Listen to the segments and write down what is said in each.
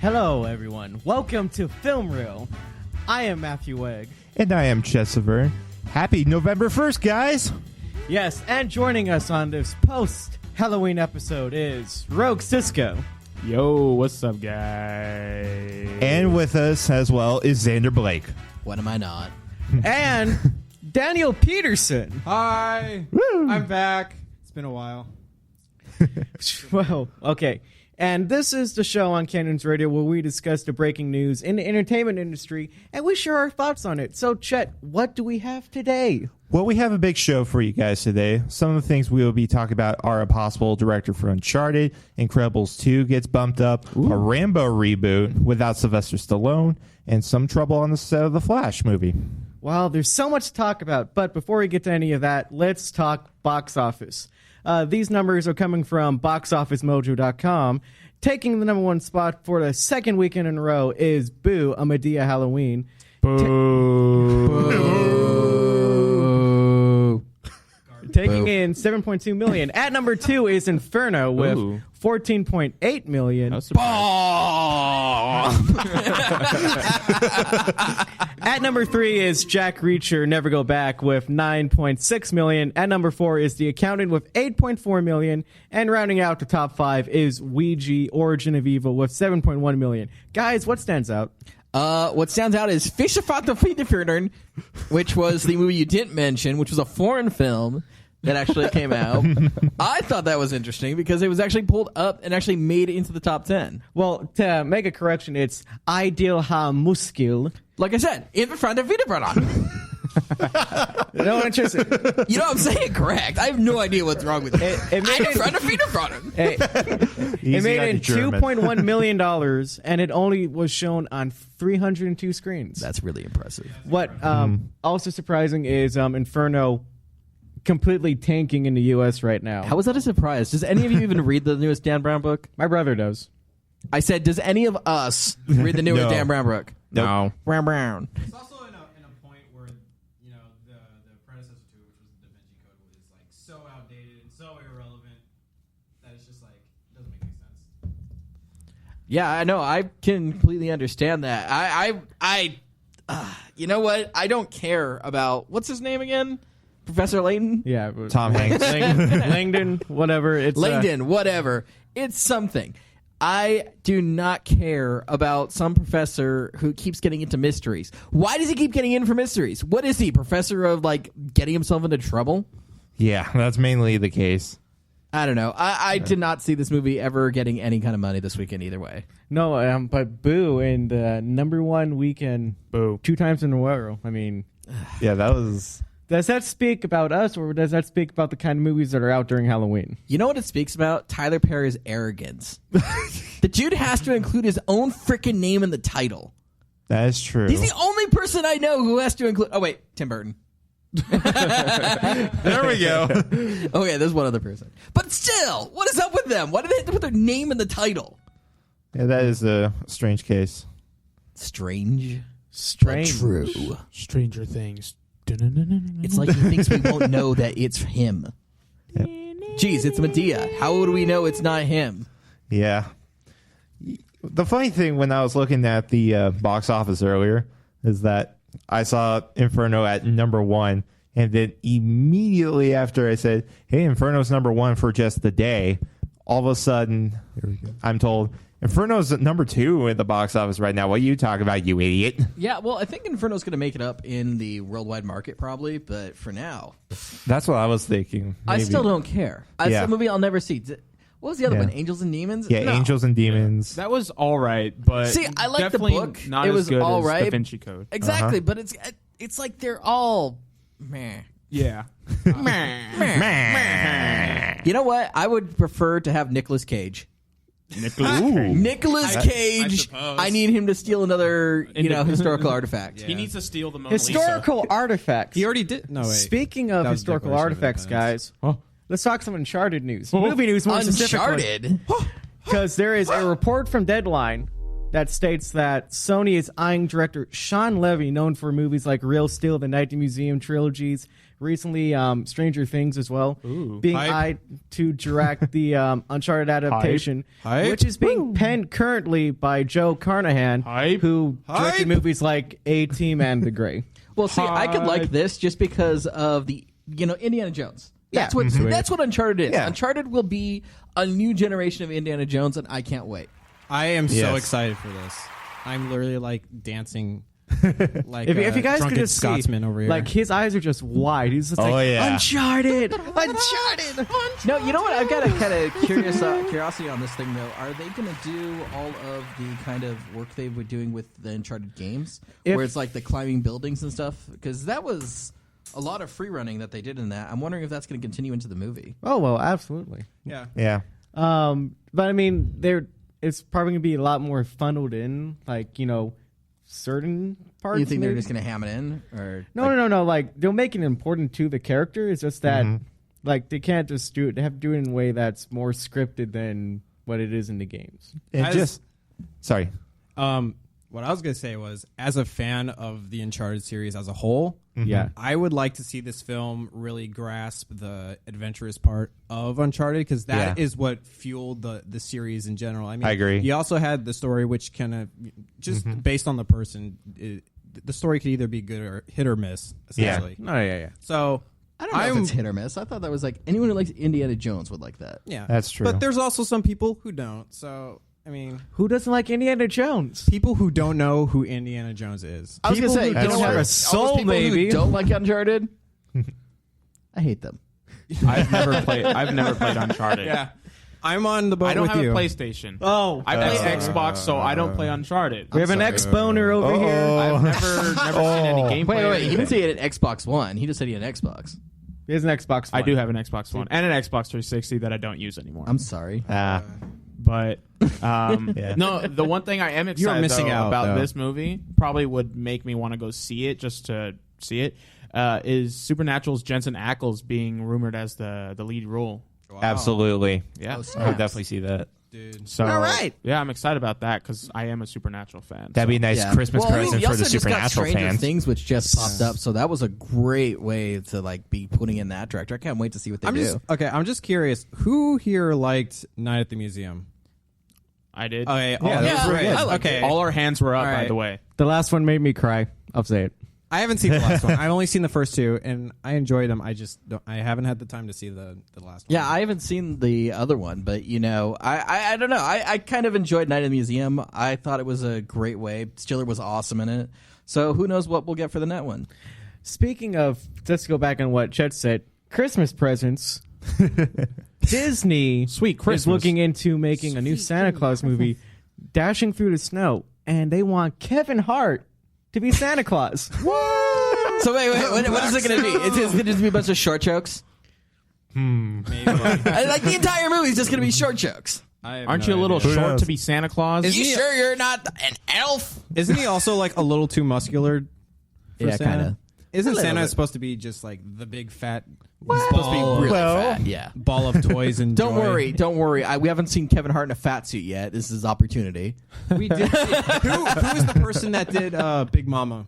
Hello, everyone. Welcome to Film Reel. I am Matthew Wegg. And I am Chesaver. Happy November 1st, guys! Yes, and joining us on this post-Halloween episode is Rogue Cisco. Yo, what's up, guys? And with us as well is Xander Blake. When am I not? And Daniel Peterson. Hi! Woo. I'm back. It's been a while. Well, okay. And this is the show on Cannons Radio where we discuss the breaking news in the entertainment industry, and we share our thoughts on it. So, Chet, what do we have today? Well, we have a big show for you guys today. Some of the things we will be talking about are a possible director for Uncharted, Incredibles 2 gets bumped up, a Rambo reboot without Sylvester Stallone, and some trouble on the set of the Flash movie. Well, there's so much to talk about, but before we get to any of that, let's talk box office. These numbers are coming from boxofficemojo.com. Taking the number one spot for the second weekend in a row is Boo, A Medea Halloween. Taking in $7.2 million. At number 2 is Inferno with $14.8 million. At number 3 is Jack Reacher, Never Go Back with $9.6 million. At number 4 is The Accountant with $8.4 million. And rounding out the top 5 is Ouija, Origin of Evil with $7.1 million. Guys, what stands out? What stands out is Fischervater, which was the movie you didn't mention, which was a foreign film that actually came out. I thought that was interesting because it was actually pulled up and actually made it into the top 10. Well, to make a correction, it's Ideal Ha Muskil. Like I said, in front of Wiederbrenner. No one interested. You know, I'm saying correct. I have no idea what's wrong with it. It made In front of Wiederbrenner. It made in $2.1 million, and it only was shown on 302 screens. That's really impressive. What also surprising is Inferno completely tanking in the U.S. right now. How is that a surprise? Does any of you even read the newest Dan Brown book? My brother does. I said, does any of us read the newest No. Dan Brown book? No. Brown. It's also in a point where, you know, the predecessor to it, which was the Da Vinci Code, was like so outdated and so irrelevant that it's just like, it doesn't make any sense. Yeah, I know. I can completely understand that. I you know what? I don't care about, what's his name again? Professor Layton? Yeah. Tom Hanks. Langdon, whatever. It's Langdon, whatever. It's something. I do not care about some professor who keeps getting into mysteries. Why does he keep getting in for mysteries? What is he, professor of, like, getting himself into trouble? Yeah, that's mainly the case. I don't know. I did not see this movie ever getting any kind of money this weekend either way. No, but Boo in the number one weekend, Boo. 2 times in a row. I mean, Yeah, that was... does that speak about us, or does that speak about the kind of movies that are out during Halloween? You know what it speaks about? Tyler Perry's arrogance. The dude has to include his own freaking name in the title. That is true. He's the only person I know who has to include... Oh, wait. Tim Burton. There we go. Okay, there's one other person. But still, what is up with them? Why do they have to put their name in the title? Yeah, that is a strange case. Strange. Strange. But true. Stranger Things. It's like he thinks we won't know that it's him. Yep. Jeez, it's Medea. How would we know it's not him? Yeah. The funny thing when I was looking at the box office earlier is that I saw Inferno at number 1, and then immediately after I said, hey, Inferno's number 1 for just the day, all of a sudden I'm told Inferno's at number 2 in the box office right now. What are you talking about, you idiot? Yeah, well, I think Inferno's going to make it up in the worldwide market probably, but for now, That's what I was thinking. I Maybe. still don't care. It's Yeah. a movie I'll never see. What was the other Yeah. one? Angels and Demons? Yeah, No. Angels and Demons. That was all right, but See, I like the definitely book. Not It as was good all as right. Da Vinci Code. Exactly, but it's like they're all meh. Yeah. You know what? I would prefer to have Nicolas Cage. Nicolas Cage. suppose. I need him to steal another, historical artifact. He needs to steal the Mona Lisa. Historical artifacts. He already did. No, wait. Speaking of That was historical Declaration of artifacts, Independence. guys, let's talk some Uncharted news. Movie news more specifically. Uncharted. Because there is a report from Deadline that states that Sony is eyeing director Sean Levy, known for movies like Real Steel, the Night at the Museum trilogies, recently Stranger Things as well, being eyed to direct the Uncharted adaptation, which is being penned currently by Joe Carnahan, who directed movies like A-Team and The Grey. Well, see, I could like this just because of the Indiana Jones. That's what Uncharted is. Yeah. Uncharted will be a new generation of Indiana Jones, and I can't wait. I am so excited for this. I'm literally like dancing. Like if you guys could drunken just Scotsman see, over here. like his eyes are just wide. He's just Uncharted, Uncharted. No, you know what? I've got a kind of curiosity on this thing though. Are they going to do all of the kind of work they were doing with the Uncharted games, where it's like the climbing buildings and stuff? Because that was a lot of free running that they did in that. I'm wondering if that's going to continue into the movie. Oh well, absolutely. Yeah. But I mean, it's probably going to be a lot more funneled in, like certain parts. You think maybe? they're just going to ham it in, or No. Like they'll make it important to the character. It's just that like they can't just do it. They have to do it in a way that's more scripted than what it is in the games. Sorry. What I was going to say was, as a fan of the Uncharted series as a whole, I would like to see this film really grasp the adventurous part of Uncharted, because that is what fueled the series in general. I mean, I agree. You also had the story, which kind of just based on the person, the story could either be good or hit or miss, essentially. Yeah. So I don't know if it's hit or miss. I thought that was like anyone who likes Indiana Jones would like that. Yeah, that's true. But there's also some people who don't. So I mean, who doesn't like Indiana Jones? People who don't know who Indiana Jones is. I was going to say, who don't have a soul, people maybe. who don't like Uncharted. I hate them. I've never played Uncharted. Yeah, I'm on the boat I don't with have you. a PlayStation. Oh, I play Xbox, so I don't play Uncharted. We have an ex-boner over here. I've never seen any gameplay. Wait. He didn't say he had an Xbox One. He just said he had an Xbox. He has an Xbox One. I do have an Xbox One and an Xbox 360 that I don't use anymore. I'm sorry. But no, the one thing I am excited missing out, about though. this movie, probably would make me want to go see it just to see it, is Supernatural's Jensen Ackles being rumored as the lead role. Wow. Absolutely. Yeah, I would definitely see that. Dude. So, all right. Yeah, I'm excited about that because I am a Supernatural fan. That'd be a nice Christmas present for the Supernatural fans. Things which just popped up, so that was a great way to like be putting in that director. I can't wait to see what they do. I'm just curious. Who here liked Night at the Museum? I did. Okay, okay. All our hands were up, by the way. The last one made me cry. I'll say it. I haven't seen the last one. I've only seen the first two, and I enjoyed them. I haven't had the time to see the last one. Yeah, I haven't seen the other one, but I don't know. I kind of enjoyed Night in the Museum. I thought it was a great way. Stiller was awesome in it. So who knows what we'll get for the net one. Speaking of, let's go back on what Chet said. Christmas presents. Disney Sweet is Christmas. looking into making a new Santa Claus movie, Dashing Through the Snow, and they want Kevin Hart to be Santa Claus. So wait, what is it going to be? It's going to be a bunch of short jokes? Maybe. Like the entire movie is just going to be short jokes. Aren't you a little short to be Santa Claus? You sure you're not an elf? Isn't he also like a little too muscular for Yeah, Santa? kinda. Isn't A little Santa bit. supposed to be just like the big fat Supposed to be really fat. Yeah. ball of toys and Don't joy? worry. We haven't seen Kevin Hart in a fat suit yet. This is opportunity. We did. Who is the person that did Big Mama?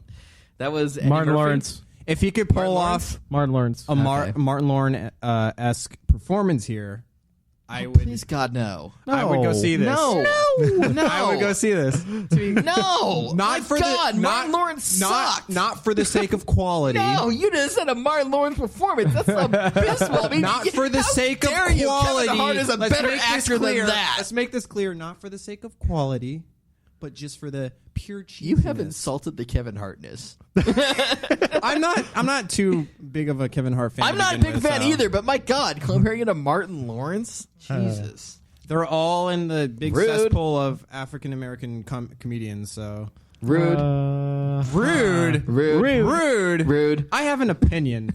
That was Eddie Martin Murphy. Lawrence. If he could pull off Martin Lawrence. a Martin Lawrence-esque performance here, I would. Please, God, no. I would go see this. No. I would go see this. No. Not for God, the Martin Lawrence sucked. not for the sake of quality. No, you just said a Martin Lawrence performance. That's abysmal. I mean, Not for the how sake of dare you? quality. Kevin Hart is a Let's better make this actor clear. than that. Let's make this clear. Not for the sake of quality, but just for the pure cheesiness. You have insulted the Kevin Hartness. I'm not too big of a Kevin Hart fan. I'm to not a begin big with, fan so. either, but my God, comparing it to Martin Lawrence? Jesus. They're all in the big Rude. cesspool of African American comedians. So Rude. rude. I have an opinion.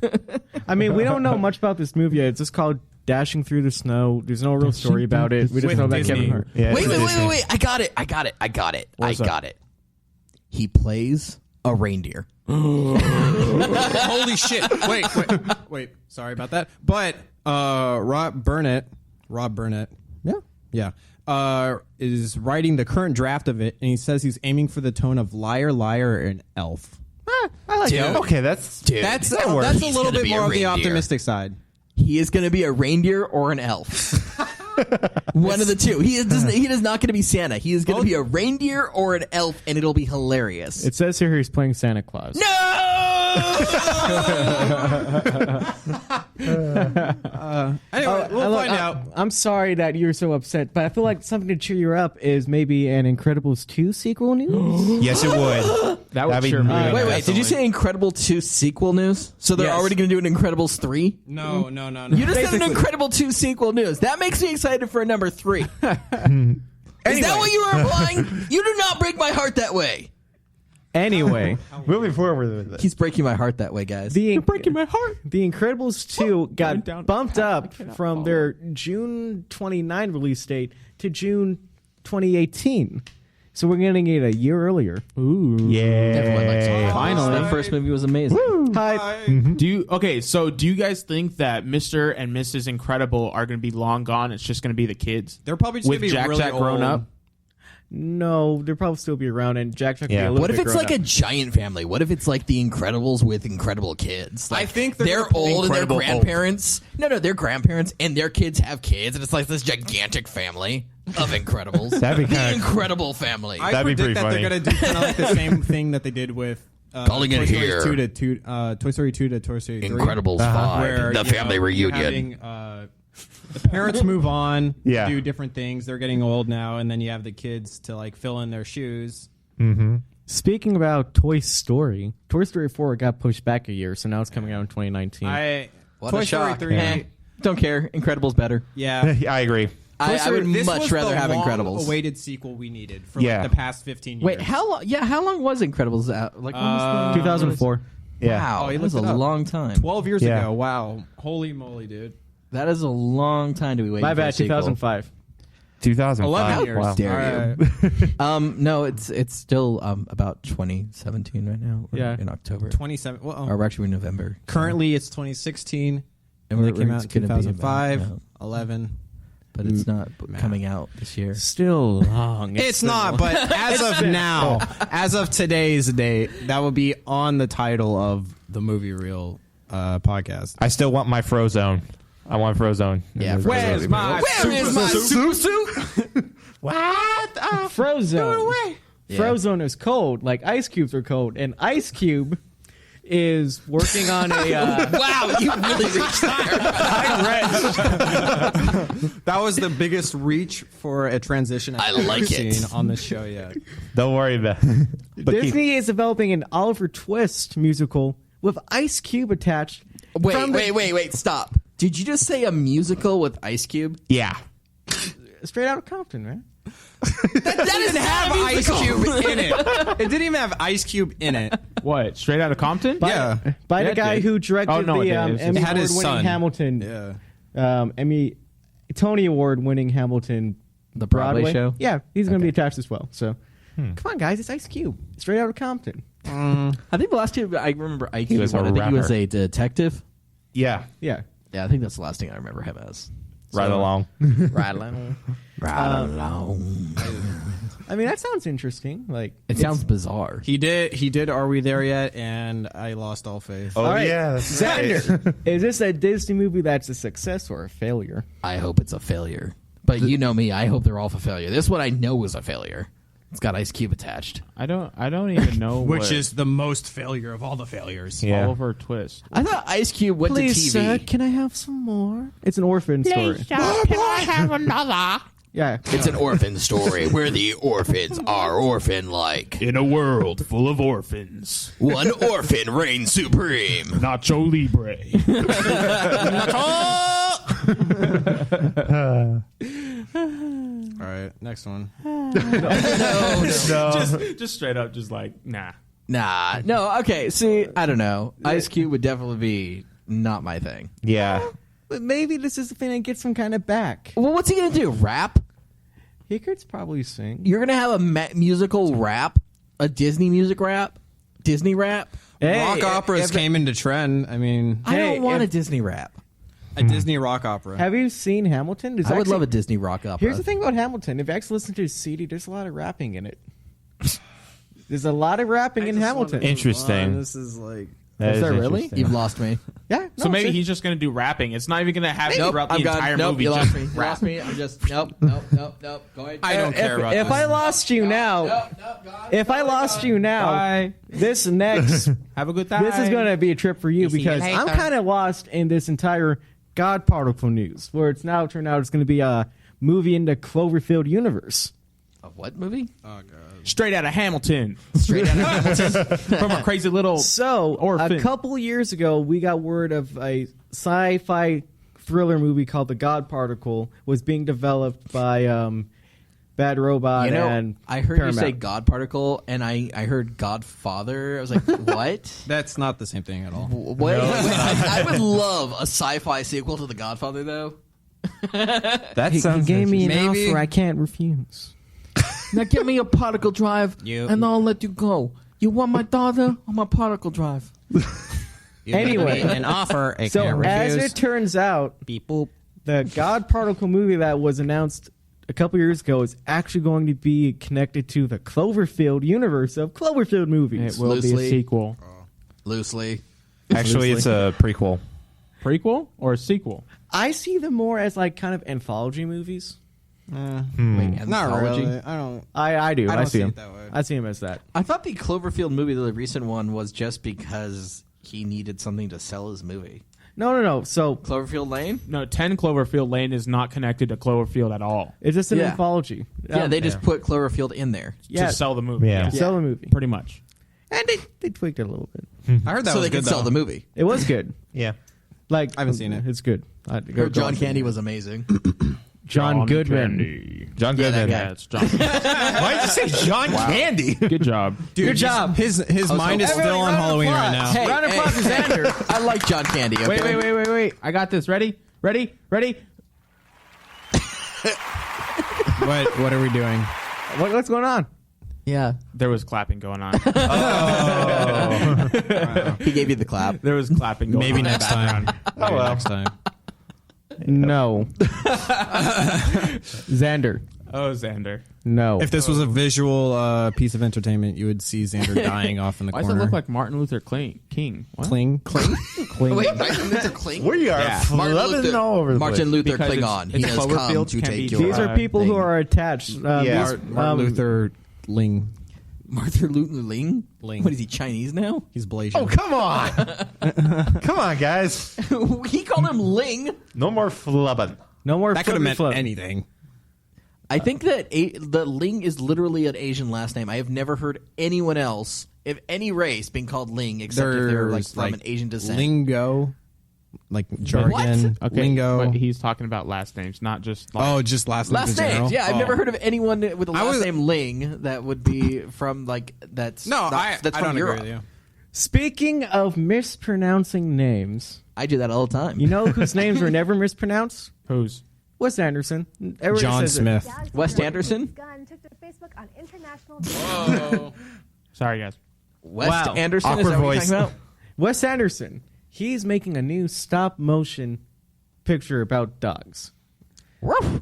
I mean, we don't know much about this movie yet. It's just called Dashing Through the Snow. There's no real story about it. We just With know that Disney. Kevin Hart. Yeah, Wait. it's Disney. I got it. I got it. He plays a reindeer. Holy shit! Wait. Sorry about that. But Rob Burnett. Yeah. is writing the current draft of it, and he says he's aiming for the tone of Liar, Liar, and Elf. I like it. Okay, that's That's a little bit more of the optimistic side. He is going to be a reindeer or an elf. One of the two. He is not going to be Santa. He is going to be a reindeer or an elf, and it'll be hilarious. It says here he's playing Santa Claus. Anyway, we'll find out. I'm sorry that you're so upset, but I feel like something to cheer you up is maybe an Incredibles 2 sequel news. yes, it would. That would cheer me up. Wait. Did you say Incredible 2 sequel news? So they're already going to do an Incredibles 3? No. You just said an Incredible 2 sequel news. That makes me excited for a number 3. Is that what you were implying? You do not break my heart that way. Anyway, Moving forward with it. He's breaking my heart that way, guys. You're breaking my heart. The Incredibles 2 got bumped up from their June 29 release date to June 2018. So we're going to get a year earlier. Yeah. Everyone likes it. Finally. That first movie was amazing. Hi. Do you guys think that Mr. and Mrs. Incredible are going to be long gone? It's just going to be the kids. They're probably just with going to be Jack really Jack grown old. up. No, they'll probably still be around, and Jack will be a little What if bit it's grown like up. a giant family? What if it's like the Incredibles with incredible kids? Like, I think they're gonna old and their Incredible grandparents. No, their grandparents and their kids have kids, and it's like this gigantic family of Incredibles. That'd be the kinda- incredible family. I That'd be predict pretty that funny. they're going to do kind of like the same thing that they did with Calling it Toy Story here. 2 to Toy Story 2 to Toy Story 3. Incredibles 5, Where, the you family know, you're reunion. having, the parents move on, Yeah. do different things. They're getting old now, and then you have the kids to like fill in their shoes. Speaking about Toy Story 4 got pushed back a year, so now it's coming out in 2019. What Toy a Story shock. 3. Eh, don't care. Incredibles better. Yeah. I agree. I would This much was rather the have Incredibles. awaited sequel we needed for Yeah. like the past 15 years. Wait, how long? Yeah, how long was Incredibles out? Like when was 2004. Yeah. Wow, he that was a looked it up. long time. 12 years Yeah. ago. Wow. Holy moly, dude. That is a long time to be waiting. My for a bad, sequel. 2005. 2005. 11 years. Wow. Dare you. No, it's still about 2017 right now. We're Yeah. in October. 27. Well, Or actually in November. currently it's 2016. And And we're- it came we're out in gonna be about- 2005, yeah. 11. But it's not coming out this year. Still long. It's not, but as of now, as of today's date, that would be on the title of the Movie Reel podcast. I still want my Frozone. I want Frozone. Yeah, Where's my Where is my soup suit? What? Frozone. Frozone is cold, like ice cubes are cold, and Ice Cube is working on a. Wow, you really reached there. That was the biggest reach for a transition I've I ever like it. seen on this show yet. Don't worry about it. But keep- Disney is developing an Oliver Twist musical with Ice Cube attached. Wait, stop. Did you just say a musical with Ice Cube? yeah. Straight out of Compton, right? That didn't have Ice Cube in it. It didn't even have Ice Cube in it. What? Straight out of Compton? Yeah. By Yeah, the it guy did. who directed Oh, no, it the did. It was Emmy just- It had his Award-winning son. Hamilton. Yeah. Tony Award-winning Hamilton. The Broadway show? Yeah, he's going to be attached as well. So, come on, guys, it's Ice Cube, straight out of Compton. I think the last two I remember Ike was a I think he was rapper. a detective. Yeah. Yeah, Yeah, I think that's the last thing I remember him as. Right along. right along. Right along. I mean, that sounds interesting. Like, It sounds bizarre. He did Are We There Yet? And I lost all faith. Oh, all right, yeah. That's right. Xander, is this a Disney movie that's a success or a failure? I hope it's a failure. But you know me, I hope they're all a failure. This one I know was a failure. It's got Ice Cube attached. I don't even know Which what is the most failure of all the failures. Yeah. Oliver Twist. I thought Ice Cube went Please, to TV. sir, can I have some more? It's an orphan story. Can I have another? Yeah, It's an orphan story where the orphans are orphan-like. In a world full of orphans. One orphan reigns supreme. Nacho Libre. All right, next one. Just straight up, just like, nah. Nah, no, okay, see, I don't know. Ice Cube would definitely be not my thing. Yeah. but maybe this is the thing that gets him kind of back. Well, what's he gonna do, rap? He could probably sing. You're gonna have a musical rap? A Disney music rap? Disney rap? Hey, Rock operas if- came into trend. I mean, I Hey, don't want if- a Disney rap. A Disney rock opera. Have you seen Hamilton? I would love a Disney rock opera. Here's the thing about Hamilton. If you actually listen to his CD, there's a lot of rapping in it. There's a lot of rapping in Hamilton. Interesting. This is like... Is there really? You've lost me. Yeah. So maybe he's just going to do rapping. It's not even going to have throughout the entire movie. You just lost me. You lost me. I'm just nope. Go ahead. I don't care about If this. I lost you now, Bye. this next Have a good time. this is going to be a trip for you See you because later. I'm kind of lost in this entire God particle news, where it's now turned out it's going to be a movie in the Cloverfield universe. A what movie? Oh, God. Straight out of Hamilton. Straight out of Hamilton. From a crazy little... So, Orphan. a couple years ago, we got word of a sci-fi thriller movie called The God Particle was being developed by Bad Robot You know, and I heard Paramount. you say God particle, and I heard Godfather. I was like, what? That's not the same thing at all. Wait, I would love a sci-fi sequel to The Godfather, though. That He sounds gave me an Maybe. offer I can't refuse. Now give me a particle drive, and I'll let you go. You want my daughter or my particle drive? Anyway, An offer. I so can't as refuse. it turns out, Beep boop. the God Particle movie that was announced a couple years ago is actually going to be connected to the Cloverfield universe of Cloverfield movies. It will be Loosely. a sequel. Loosely. Actually, it's a prequel. Prequel or a sequel? I see them more as like kind of anthology movies. Wait, Not anthology? really. I don't. I do. I I, don't see see them. it that way. I see them as that. I thought the Cloverfield movie, the recent one, was just because he needed something to sell his movie. No. So Cloverfield Lane? No, 10 Cloverfield Lane is not connected to Cloverfield at all. it's just an Yeah. anthology. Yeah, they just put Cloverfield in there. To sell the movie. Yeah. sell the movie, Pretty much. and they tweaked it a little bit. I heard that so was they can good, sell though. the movie. It was good. Yeah. Like I haven't seen it. It's good. Heard John Candy was amazing. John Goodman. Candy. John Yeah, that Goodman. guy. Yeah, it's John. Why did you say John Candy? Good job. Dude, Good job. His mind is hoping- still on Halloween right now. Hey, Round of applause for Xander. I like John Candy. Okay? Wait. I got this. Ready? What are we doing? What's going on? Yeah. There was clapping going on. He gave you the clap. There was clapping going on. Maybe next time. Maybe well. next time. No. Xander. Oh, Xander. No. If this was a visual piece of entertainment, you would see Xander dying off in the Why does corner. it look like Martin Luther King? What? Cling? Wait, Martin Luther Kling? We are Yeah. flubbing all over the Martin place. Luther Because Klingon. it's He has come Cloverfield to can be take your- These are people who thing. are attached. Yeah. Martin Luther Ling. Martin Luther Ling? Ling. What is he, Chinese now? He's Blasian. Oh, come on. Come on, guys. He called him Ling. No more flubbing. No more that could have meant flip. anything. I think that the Ling is literally an Asian last name. I have never heard anyone else, of any race, being called Ling, except if they're like There's, from an Asian descent. Lingo. Like jargon. Okay, Lingo. but he's talking about last names, not just like... Oh, just last names Last in general? names, yeah. I've never heard of anyone with a I last was- name Ling that would be from like that's No, that's I from don't Europe. agree with you. Speaking of mispronouncing names, I do that all the time. you know whose names were never mispronounced? Who's? Wes Anderson. Everybody John says it. Smith. Wes Anderson? Gun took to Facebook on international. Sorry, guys. Wes Wow. Anderson Awkward is that what you're voice. talking about? Wes Anderson. He's making a new stop motion picture about dogs. Wow.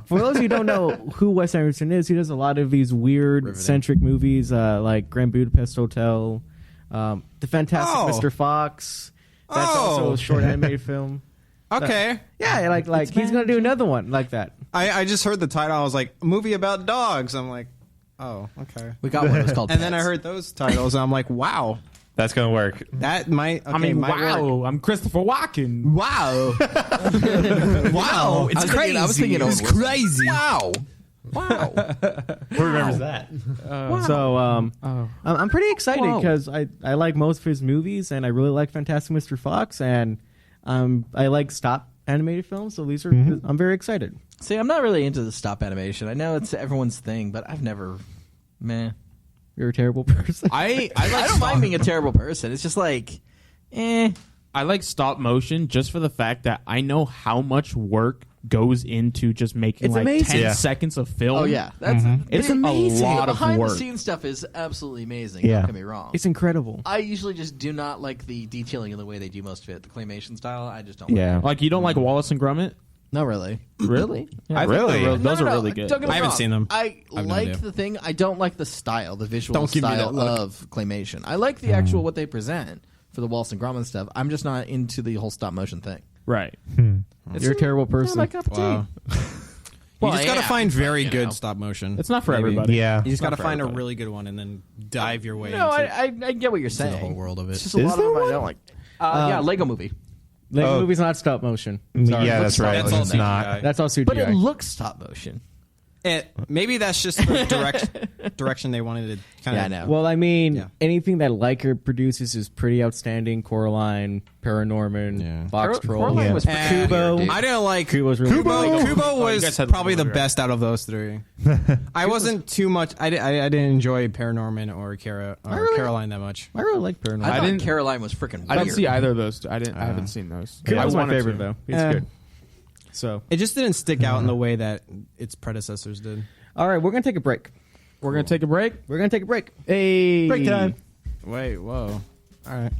For those who don't know who Wes Anderson is, he does a lot of these weird centric movies like Grand Budapest Hotel, The Fantastic Oh. Mr. Fox. That's Oh. also a short animated film. Okay. Yeah, like he's gonna do another one like that. I just heard the title. I was like, a movie about dogs. I'm like, oh, okay. We got one. It was called And then I Pets. heard those titles, and I'm like, wow, That's going to work. that might. Okay, I mean, might wow. work. I'm Christopher Walken. Wow. Wow. It's I was thinking It's Owen Wilson. crazy. Wow. Wow. Who remembers that? So I'm pretty excited Whoa. because I like most of his movies and I really like Fantastic Mr. Fox and I like stop animated films. So these are I'm very excited. See, I'm not really into the stop animation. I know it's everyone's thing, but I've never. Meh. You're a terrible person. I I don't mind being a terrible person. It's just like, I like stop motion just for the fact that I know how much work goes into just making It's like amazing. 10 seconds of film. Oh yeah, that's It's amazing. a lot of behind work. the scenes stuff is absolutely amazing. Yeah. Don't get me wrong. It's incredible. I usually just do not like the detailing in the way they do most of it. The claymation style, I just don't. Yeah. Like you don't like Wallace and Gromit? Not really. Really? I think Really? those No, are really good. Don't get me I haven't wrong. seen them. I no like idea. the thing. I don't like the style, the visual Don't give me style that look. of claymation. I like the actual what they present for the Wallace and Gromit stuff. I'm just not into the whole stop motion thing. Right. You're a terrible person. My cup of tea. Wow. Well, you just got to I am, find but, very you good know. stop motion. It's not for Maybe. everybody. Yeah. You just got to for find a everybody. really good one and then dive your way No, into I get what you're saying. the whole world of It's it. just a Is lot of there them I one? don't like. Yeah, Lego Movie. Lego Oh. movie's not stop motion. Yeah, that's right. That's all It's not. CGI. That's all CGI. But it looks stop motion. Maybe that's just the direction they wanted to kind of. Yeah, I know. Well, I mean, Yeah. anything that Leica produces is pretty outstanding. Coraline, Paranorman, Yeah. Box Troll. Coraline Yeah. was freaking Kubo. weird, dude. I didn't like Kubo's really Kubo. good. Kubo you was guys had the probably the movie, right? best out of those three. I wasn't too much. I didn't enjoy Paranorman or Caroline that much. I really like Paranorman. I thought didn't- Caroline was freaking weird. I didn't see either of those. I haven't seen those. Kubo's I my wanted favorite to. though. It's Eh. good. So, It just didn't stick out in the way that its predecessors did. all right, we're gonna take a break. We're gonna take a break. We're gonna take a break. Hey, Break time. Wait, whoa. All right.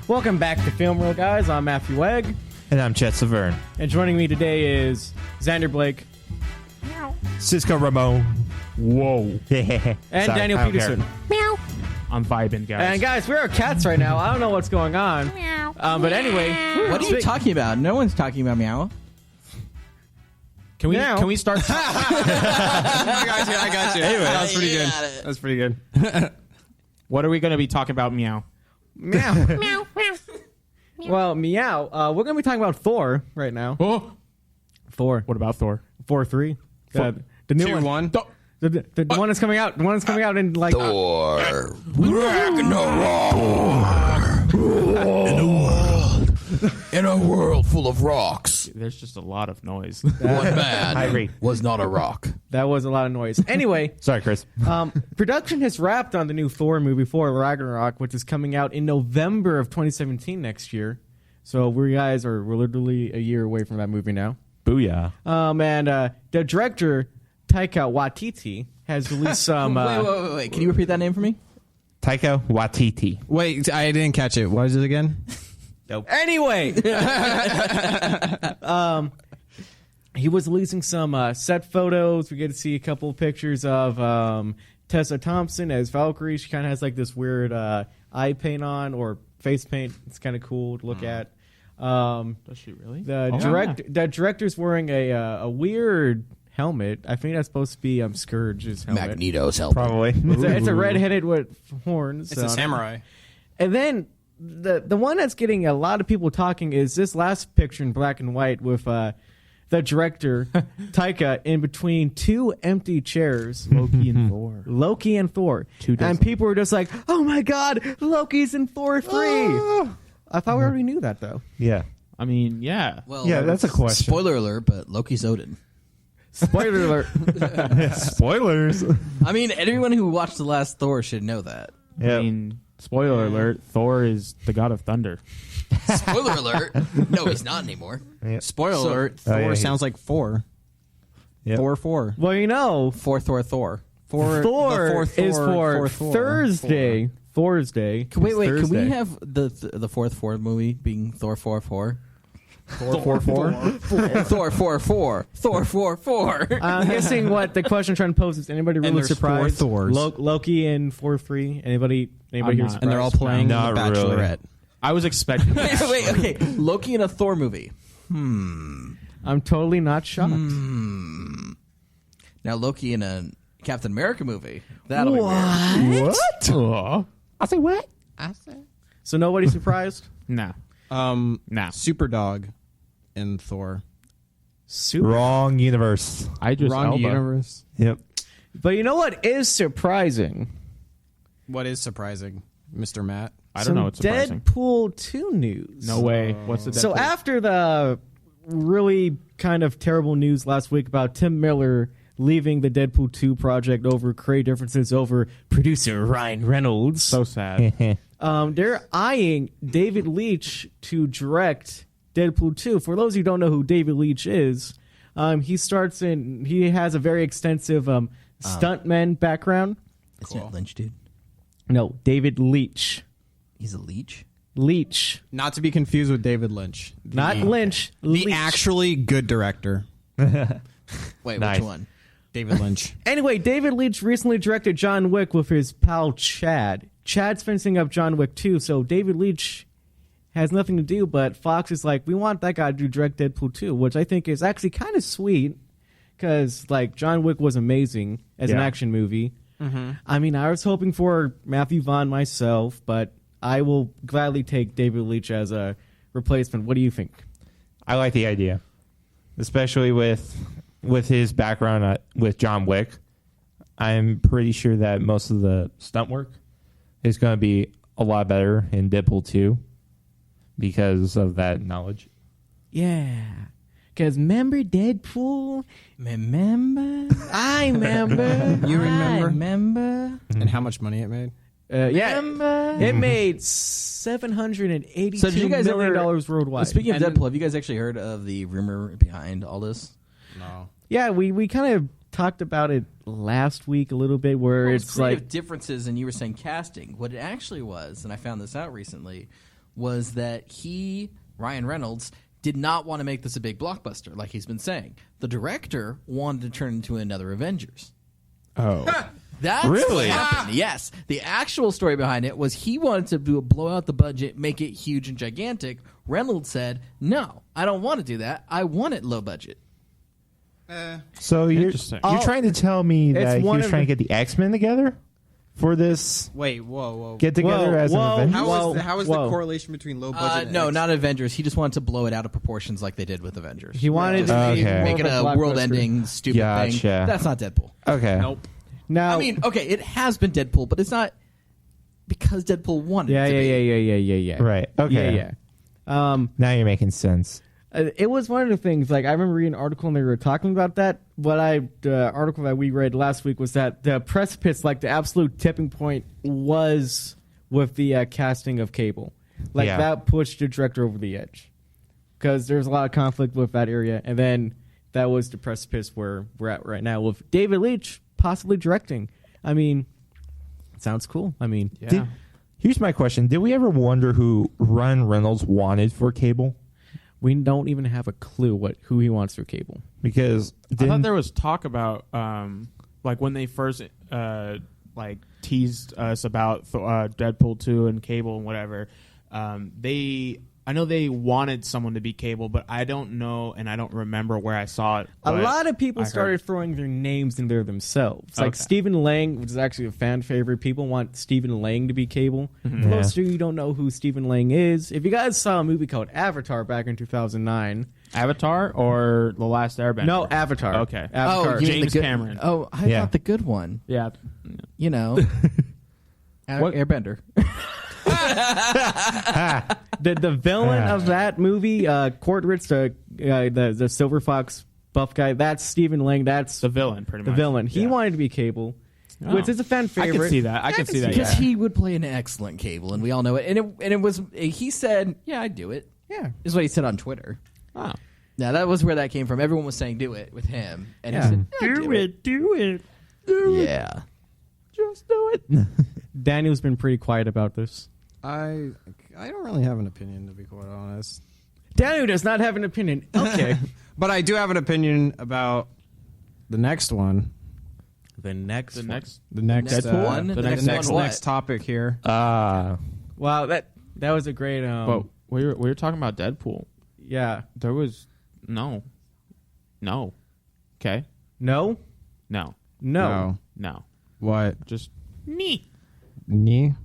Welcome back to Film Roll, guys. I'm Matthew Egg. And I'm Chet Severn. And joining me today is Xander Blake. Cisco Ramon. Whoa. And Daniel Peterson. I'm vibing, guys. And guys, we're cats right now. I don't know what's going on. But anyway. What are you talking about? No one's talking about meow. Can we start? I got you. Anyway, that was pretty good. That was pretty good. What are we going to be talking about? Meow. Meow. Well, meow. We're going to be talking about Thor right now. Oh. Thor. What about Thor? 4-3. The new 2-1. The one that's coming out. The one that's coming out in like. Thor. Ragnarok. In a world full of rocks, There's just a lot of noise. one man I agree. was not a rock. That was a lot of noise. Anyway. Sorry, Chris. Production has wrapped on the new Thor movie, Thor Ragnarok, which is coming out in November of 2017 next year. So we're literally a year away from that movie now. Booyah. And the director, Taika Waititi, has released some... Wait. Can you repeat that name for me? Taika Waititi. Wait, I didn't catch it. What is it again? Anyway! He was releasing some set photos. We get to see a couple of pictures of Tessa Thompson as Valkyrie. She kind of has like this weird eye paint on, or face paint. It's kind of cool to look at. Does she really? The director's wearing a weird helmet. I think that's supposed to be Scourge's helmet. Magneto's helmet. Probably. It's a red-headed with horns. It's a samurai. And then the one that's getting a lot of people talking is this last picture in black and white with the director, Taika, in between two empty chairs. Loki and Thor. And people were just like, oh my god, Loki's in Thor 3. I thought we already knew that, though. Yeah. I mean, yeah. Well, Yeah, that's a question. Spoiler alert, but Loki's Odin. Spoiler alert. Spoilers. I mean, everyone who watched the last Thor should know that. Yeah. I mean, spoiler alert, Thor is the god of thunder. Spoiler alert. No, he's not anymore. Spoiler alert, Oh, Thor yeah, sounds like 4. Yep. 4. Well, you know, Thor. Thor the fourth is Thor, for Thursday. Thursday. Wait, Thursday. can we have the fourth Thor movie being Thor 4-4? Thor 4? Thor 4-4. Thor 4-4. I'm guessing what the question I'm trying to pose is anybody really there's surprised? 4 Thors. Loki in 4-3? Anybody I'm here not. surprised? And they're all playing The Not really. Bachelorette. I was expecting that. wait, okay. Loki in a Thor movie. I'm totally not shocked. Now Loki in a Captain America movie. That'll be weird. What? I say what? So nobody's surprised? Nah. Superdog in Thor. Super. Wrong universe. Wrong universe. Yep. But you know what is surprising? What is surprising, Mr. Matt? I don't know what's surprising. Deadpool 2 news. No way. What's the Deadpool? So after the really kind of terrible news last week about Tim Miller leaving the Deadpool 2 project over creative differences over producer Ryan Reynolds, So sad. they're eyeing David Leitch to direct Deadpool 2. For those who don't know who David Leitch is, he has a very extensive stuntman background. Isn't it Lynch, dude? No, David Leitch. He's a leech? Leitch. Not to be confused with David Lynch. Not Lynch. The Leitch. actually good director, Wait, Nice. which one? David Lynch. Anyway, David Leitch recently directed John Wick with his pal Chad. Chad's finishing up John Wick 2, so David Leitch has nothing to do, but Fox is like, we want that guy to direct Deadpool 2, which I think is actually kind of sweet, because like John Wick was amazing as an action movie. I mean, I was hoping for Matthew Vaughn myself, but I will gladly take David Leitch as a replacement. What do you think? I like the idea, especially with his background with John Wick. I'm pretty sure that most of the stunt work is going to be a lot better in Deadpool 2 because of that knowledge. Yeah. Because remember Deadpool? Remember? I remember. You remember? I remember. And how much money it made? It made $782 So did you guys million ever- worldwide. Speaking of Deadpool, have you guys actually heard of the rumor behind all this? No. Yeah, we kind of talked about it last week a little bit, where Well, it's creative like differences, and you were saying casting. What it actually was, and I found this out recently, was that Ryan Reynolds, did not want to make this a big blockbuster, like he's been saying. The director wanted to turn it into another Avengers. Oh. That's what happened. Yes. The actual story behind it was he wanted to blow out the budget, make it huge and gigantic. Reynolds said, no, I don't want to do that. I want it low budget. So you're trying to tell me that he was trying to get the X-Men together for this Wait, whoa. get together as an Avengers? How is the correlation between low budget and No, X? not Avengers. He just wanted to blow it out of proportions like they did with Avengers. He wanted to make it a world-ending stupid thing. That's not Deadpool. Okay. Nope. Now, I mean, okay, it has been Deadpool, but it's not because Deadpool wanted it to be. Yeah. Right. Okay. Yeah. Now you're making sense. It was one of the things, like, I remember reading an article and they were talking about that. The article that we read last week was that the precipice, like, the absolute tipping point was with the casting of Cable. Like, that pushed the director over the edge. Because there's a lot of conflict with that area. And then that was the precipice where we're at right now with David Leitch possibly directing. I mean, it sounds cool. I mean, Here's my question. Did we ever wonder who Ryan Reynolds wanted for Cable? we don't even have a clue who he wants for Cable. Because I thought there was talk about like when they first like teased us about Deadpool 2 and Cable and whatever. I know they wanted someone to be Cable, but I don't know and I don't remember where I saw it. A lot of people started throwing their names in there themselves. Like Stephen Lang, which is actually a fan favorite. People want Stephen Lang to be Cable. For most of you don't know who Stephen Lang is. If you guys saw a movie called Avatar back in 2009. Avatar or The Last Airbender? No, Avatar. Okay. Avatar. Oh, James Cameron. Oh, I thought the good one. Yeah. You know. Airbender. The villain of that movie, Quartritz, the Silver Fox buff guy, that's Stephen Lang. That's the villain, pretty much. The villain. He wanted to be Cable, which is a fan favorite. I can see that. I can see that. Because he would play an excellent Cable, and we all know it. And it was. He said, "Yeah, I'd do it." Yeah, is what he said on Twitter. Oh, now that was where that came from. Everyone was saying, "Do it" with him, and he said, "Do it." Yeah, just do it. Daniel's been pretty quiet about this. I don't really have an opinion, to be quite honest. Daniel does not have an opinion. Okay. But I do have an opinion about the next one. The next one. The next topic here. Wow, that was a great. But we were talking about Deadpool. Yeah. There was no. Okay. No. What? Just Nee.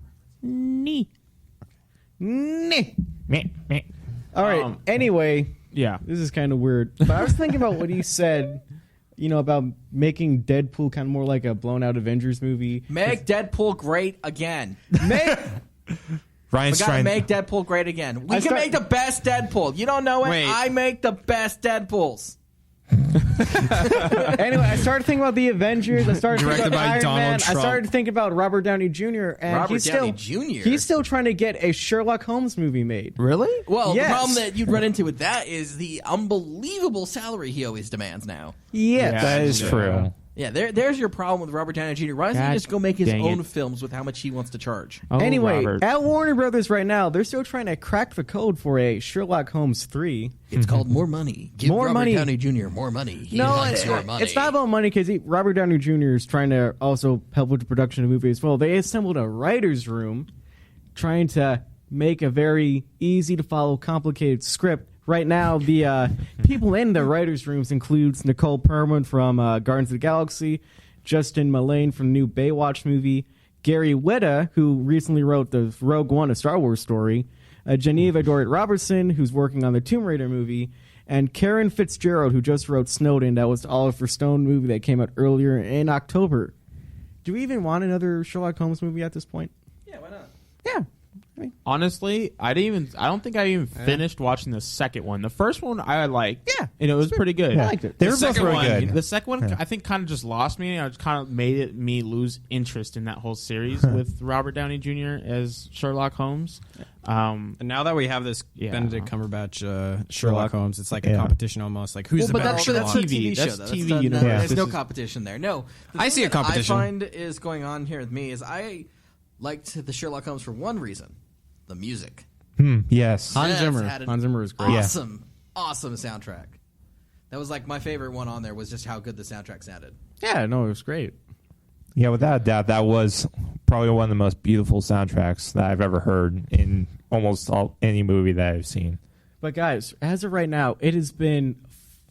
All right. Anyway, yeah, this is kind of weird. But I was thinking about what he said, about making Deadpool kind of more like a blown out Avengers movie. Make Deadpool great again. Ryan's we gotta make Deadpool great again. We can make the best Deadpool. You don't know it? Wait. I make the best Deadpools. Anyway, I started thinking about the Avengers. I started thinking about Iron Donald Man. Trump. I started thinking about Robert Downey Jr. And he's still trying to get a Sherlock Holmes movie made. really? Well, Yes. the problem that you'd run into with that is the unbelievable salary he always demands now. Yes. That is true. Yeah, there's your problem with Robert Downey Jr. Why doesn't he just go make his own films with how much he wants to charge? Oh, Anyway, Robert. at Warner Brothers right now, they're still trying to crack the code for a Sherlock Holmes 3. It's called more money. Give More Robert money. Downey Jr. more money. He No, wants your money. it's not about money because Robert Downey Jr. is trying to also help with the production of the movie as well. They assembled a writer's room trying to make a very easy to follow, complicated script. Right now, the people in the writer's rooms includes Nicole Perlman from Guardians of the Galaxy, Justin Mullane from the new Baywatch movie, Gary Whitta, who recently wrote the Rogue One, a Star Wars story, Geneva Dorrit Robertson, who's working on the Tomb Raider movie, and Karen Fitzgerald, who just wrote Snowden. That was the Oliver Stone movie that came out earlier in October. Do we even want another Sherlock Holmes movie at this point? Yeah, why not? Yeah. Honestly, I don't think I even finished watching the second one. The first one I liked. Yeah. And it was pretty good. I liked it. They were both really good. The second one, I think, kind of just lost me. It kind of made me lose interest in that whole series with Robert Downey Jr. as Sherlock Holmes. And now that we have this Benedict Cumberbatch Sherlock Holmes, it's like a competition almost. Like who's the but best that's Sherlock? a TV show. That's Though. TV That's universe. There's This no is- competition there. No, the I thing see a that competition. I find is going on here with me is I liked the Sherlock Holmes for one reason: the music. Yes. Hans Yes, Zimmer. had an Hans Zimmer is great. Awesome soundtrack. That was like my favorite one on there was just how good the soundtrack sounded. Yeah, no, it was great. Yeah, without a doubt, that was probably one of the most beautiful soundtracks that I've ever heard in almost any movie that I've seen. But guys, as of right now, it has been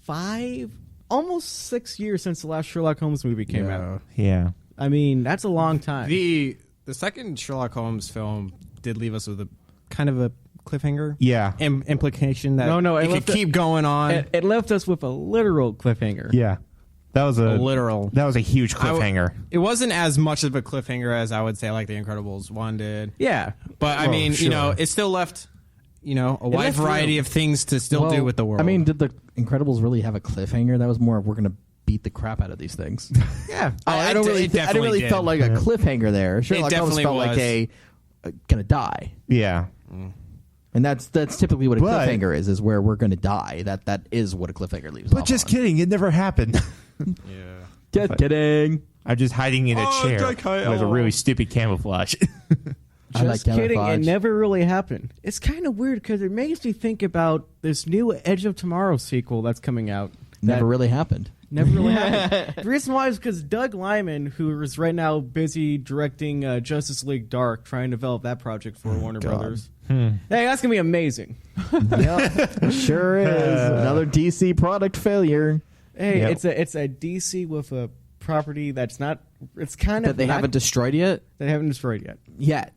5, almost 6 years since the last Sherlock Holmes movie came out. Yeah. I mean, that's a long time. The second Sherlock Holmes film did leave us with a kind of a cliffhanger. Yeah. Implication that it it could keep going on. It left us with a literal cliffhanger. Yeah. That was a literal. That was a huge cliffhanger. It wasn't as much of a cliffhanger as I would say like The Incredibles 1 did. Yeah. But I mean, sure. it still left, a wide variety of things to still do with the world. I mean, did the Incredibles really have a cliffhanger? That was more of we're going to beat the crap out of these things. Yeah. I don't really. I don't really did. felt like a cliffhanger there. Sherlock Holmes definitely felt like was. gonna die, Yeah. and that's typically what a But- cliffhanger is where we're gonna die. That is what a cliffhanger leaves. But off just on. kidding. It never happened. Just kidding. I'm just hiding in a chair with a really stupid camouflage. I like Just kidding. It camouflage. never really happened. It's kind of weird because it makes me think about this new Edge of Tomorrow sequel that's coming out. Never really happened. Never really happened. The reason why is because Doug Liman, who is right now busy directing Justice League Dark, trying to develop that project for Warner Brothers. Hey, that's going to be amazing. Yep, sure is another DC product failure Hey, Yep. it's a DC with a property that's not. It's kind of that they not- haven't destroyed yet. They haven't destroyed yet. Yet.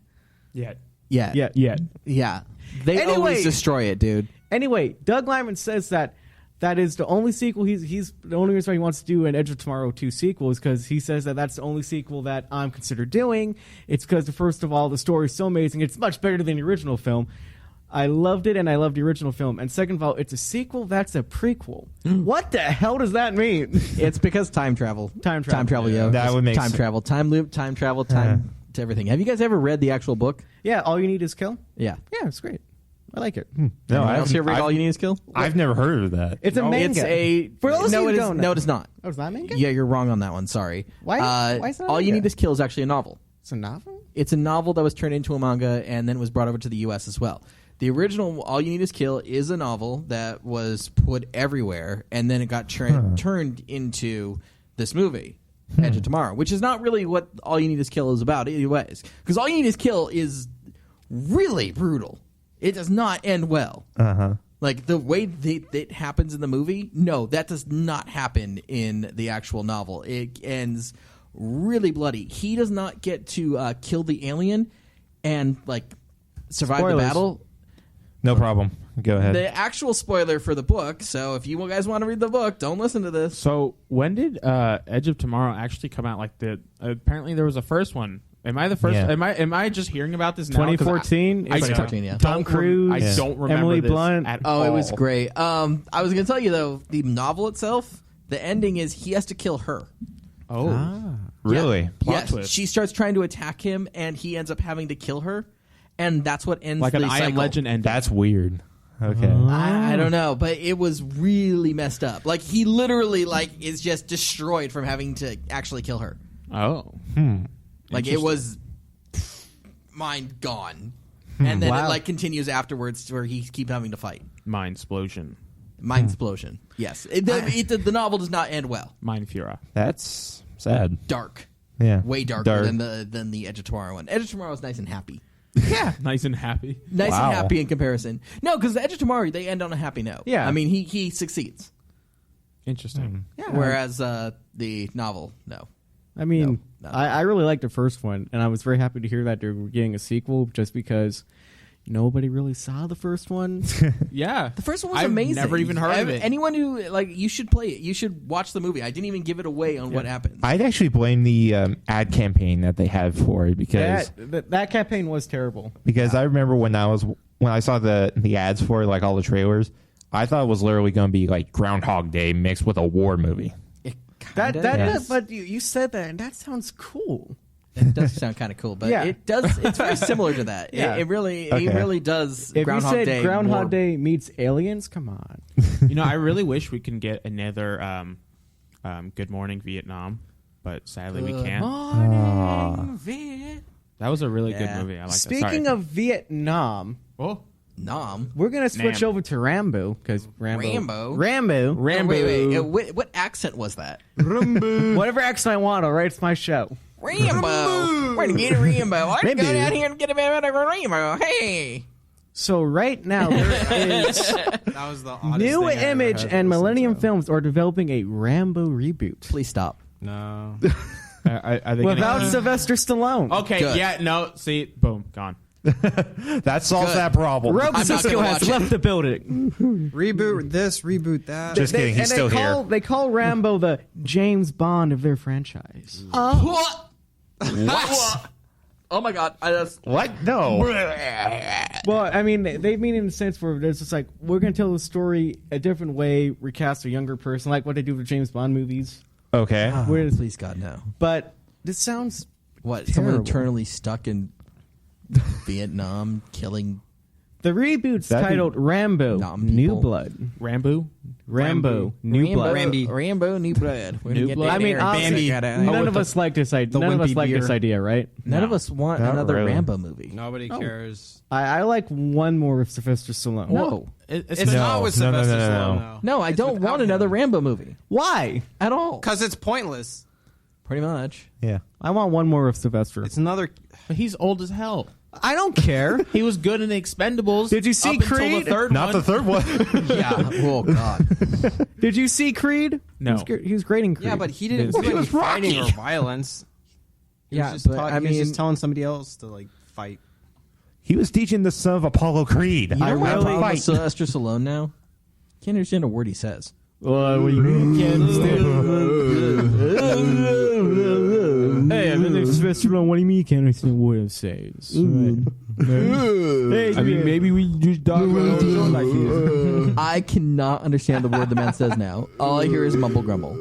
Yeah. Yeah. They Anyway. always destroy it, dude. Anyway, Doug Liman says that is the only sequel he's the only reason why he wants to do an Edge of Tomorrow 2 sequel is because he says that that's the only sequel that I'm considered doing. It's because first of all, the story is so amazing. It's much better than the original film. I loved it, and I loved the original film. And second of all, it's a sequel that's a prequel. What the hell does that mean? It's because time travel. Time travel. yo. That would make time sense. travel, time loop, time travel, time to everything. Have you guys ever read the actual book? Yeah, All You Need Is Kill. Yeah. Yeah, it's great. I like it. No, Anyone I've, else here read I've, All You Need Is Kill? I've never heard of that. It's a manga. It's a For those no, who it is, don't know. no, it is not. Oh, it's not manga? Yeah, you're wrong on that one. Sorry. Why is it not All You manga? Need Is Kill is actually a novel. It's a novel? It's a novel that was turned into a manga and then was brought over to the U.S. as well. The original All You Need Is Kill is a novel that was put everywhere, and then it got turned into this movie, Edge of Tomorrow, which is not really what All You Need Is Kill is about anyways. Because All You Need Is Kill is really brutal. It does not end well. Like, the way it happens in the movie, no, that does not happen in the actual novel. It ends really bloody. He does not get to kill the alien and, like, survive Spoilers. the battle. No problem. Go ahead. The actual spoiler for the book, so if you guys want to read the book, don't listen to this. So when did Edge of Tomorrow actually come out? Like apparently there was a first one. Am I the first? Yeah. Am I just hearing about this now? 'Cause 2014. I, It's 2014, yeah. Tom Cruise. I don't remember Emily this Blunt. at Oh, it was all. great. I was going to tell you, though, the novel itself, the ending is he has to kill her. Oh, Really? Yes, twist. she starts trying to attack him, and he ends up having to kill her, and that's what ends like the an I Am cycle. Legend ending. That's weird. Okay. I don't know, but it was really messed up. Like, he literally, like, is just destroyed from having to actually kill her. Oh, Like, it was mind gone. And then it, Wow. like, continues afterwards where he keeps having to fight. Mind explosion, Mind explosion. Yes. The novel does not end well. Mind Fura. That's sad. Dark. Yeah. Way darker Dark. than the Edge of Tomorrow one. Edge of Tomorrow is nice and happy. Nice and happy. Nice Wow. and happy in comparison. No, because the Edge of Tomorrow, they end on a happy note. Yeah. I mean, he succeeds. Interesting. Whereas the novel, no. I mean, No. I really liked the first one, and I was very happy to hear that they were getting a sequel just because nobody really saw the first one. Yeah, The first one was I've amazing. never even heard of it. Anyone who, like, you should play it. You should watch the movie. I didn't even give it away on what happens. I'd actually blame the ad campaign that they had for it because that campaign was terrible. I remember when I saw the ads for it, like all the trailers, I thought it was literally going to be like Groundhog Day mixed with a war movie. It That kinda is. but you said that, and that sounds cool. It does sound kind of cool, but Yeah. it does. It's very similar to that. Yeah. It really, Okay. it really does. If Groundhog you said Day. Groundhog more- Day meets aliens, come on. I really wish we can get another Good Morning Vietnam, but sadly we can't. Morning, Viet. That was a really Yeah. good movie. I like that. Speaking Sorry. of Vietnam, oh, Nom. We're gonna switch over to Rambo because Rambo. Wait. What accent was that? Whatever accent I want. All right, it's my show. Rambo. We're gonna get a Rambo. I'm gonna go down here and get a bit of a Rambo. Hey. So right now there is That was the oddest New thing I ever Image had to and listen Millennium to. Films are developing a Rambo reboot Please stop. No. Are they without gonna... Sylvester Stallone. Okay, Good. yeah, no, see, boom, gone. That solves Good. that problem. Rogue I'm not Cisco gonna has watch it. left the building. Reboot this, reboot that. Just kidding, he's still here. They call Rambo the James Bond of their franchise. What? Oh my god! What? No. Well, I mean, they mean in the sense where it's just like we're going to tell the story a different way, recast a younger person, like what they do with James Bond movies. Okay. Where it's- Please God no. But this sounds What? Someone Terrible. internally stuck in Vietnam, killing the reboot's That'd be- titled Rambo: Nom New people. Blood. Rambo? Rambo: New Blood. Rambo, New Blood. We're gonna New get Blood? down I mean, there and honestly, check it out. none of us like this idea. None of us wimpy like this beer. idea, right? None of us want Not another really. Rambo movie. Nobody cares. I like one more with Sylvester Stallone. No, It's No, not with no, no, Sylvester no, no, Stallone, no. though. no, I don't want another Rambo movie Why? at all. Because it's pointless. Pretty much. Yeah. I want one more with Sylvester. It's another. But he's old as hell. I don't care. He was good in the Expendables. Did you see up until Creed? the third Not one. the third one. Yeah. Oh God. Did you see Creed? No. He was great in Creed. Yeah, but he didn't Well, do he any was fighting Rocky. or violence. He Yeah, was just but I he was mean, just telling somebody else to like fight. He was teaching the son of Apollo Creed. you know my how to problem with fight. Sylvester Stallone now? Can't understand a word he says. What do you mean? Can't understand. Hey, I'm in Sylvester Stallone. What do you mean you can't understand what I'm saying? Hey, I mean, maybe we just talk about it like this. I cannot understand the word the man says now. All I hear is mumble grumble.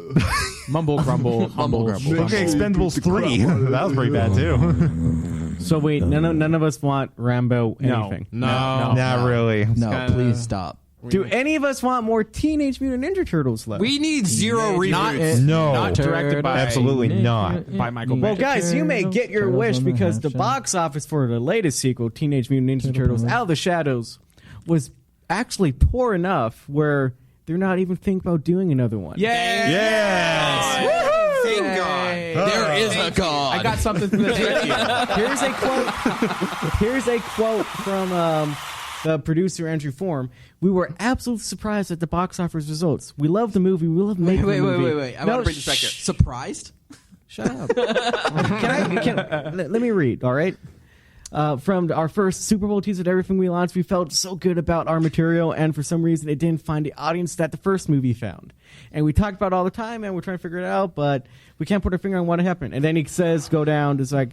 Mumble, grumble, Mumble, humble. grumble. Okay, Expendables 3. That was pretty bad, too. So wait, none of us want Rambo anything. No. Not really. No, kinda- please stop. Do any of us want more Teenage Mutant Ninja Turtles left? We need zero reboots. No. Not directed by Absolutely not. by Michael Well, Bay. guys, you may get your wish because the box office for the latest sequel, Teenage Mutant Ninja Turtles Out of the Shadows, was actually poor enough where they're not even thinking about doing another one. Yes. Thank God. There is a God. I got something for this. Here's a quote. Here's a quote from the producer Andrew Form. We were absolutely surprised at the box office results. We love the movie. We love making the movie. Wait. I want to bring this back here. Surprised? Shut up. Let me read, all right? From our first Super Bowl teaser to everything we launched, we felt so good about our material, and for some reason it didn't find the audience that the first movie found. And we talked about it all the time, and we're trying to figure it out, but we can't put our finger on what happened. And then he says, go down, it's like,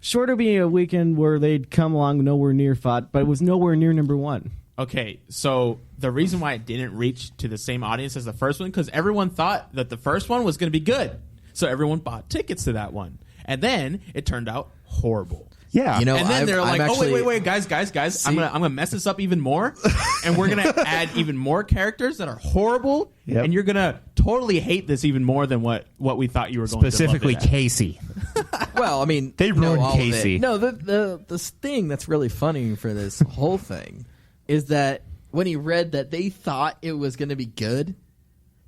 sure to be a weekend where they'd come along nowhere near fought, but it was nowhere near number one. Okay, so the reason why it didn't reach to the same audience as the first one, because everyone thought that the first one was going to be good. So everyone bought tickets to that one. And then it turned out horrible. Yeah. You know, And then they're I'm like, actually, wait, guys, I'm gonna mess this up even more, and we're gonna add even more characters that are horrible, Yep. and you're gonna totally hate this even more than what we thought you were going Specifically to love it at. Casey. Well, I mean, They ruined all of it. Casey. No, the thing that's really funny for this whole thing is that when he read that they thought it was going to be good,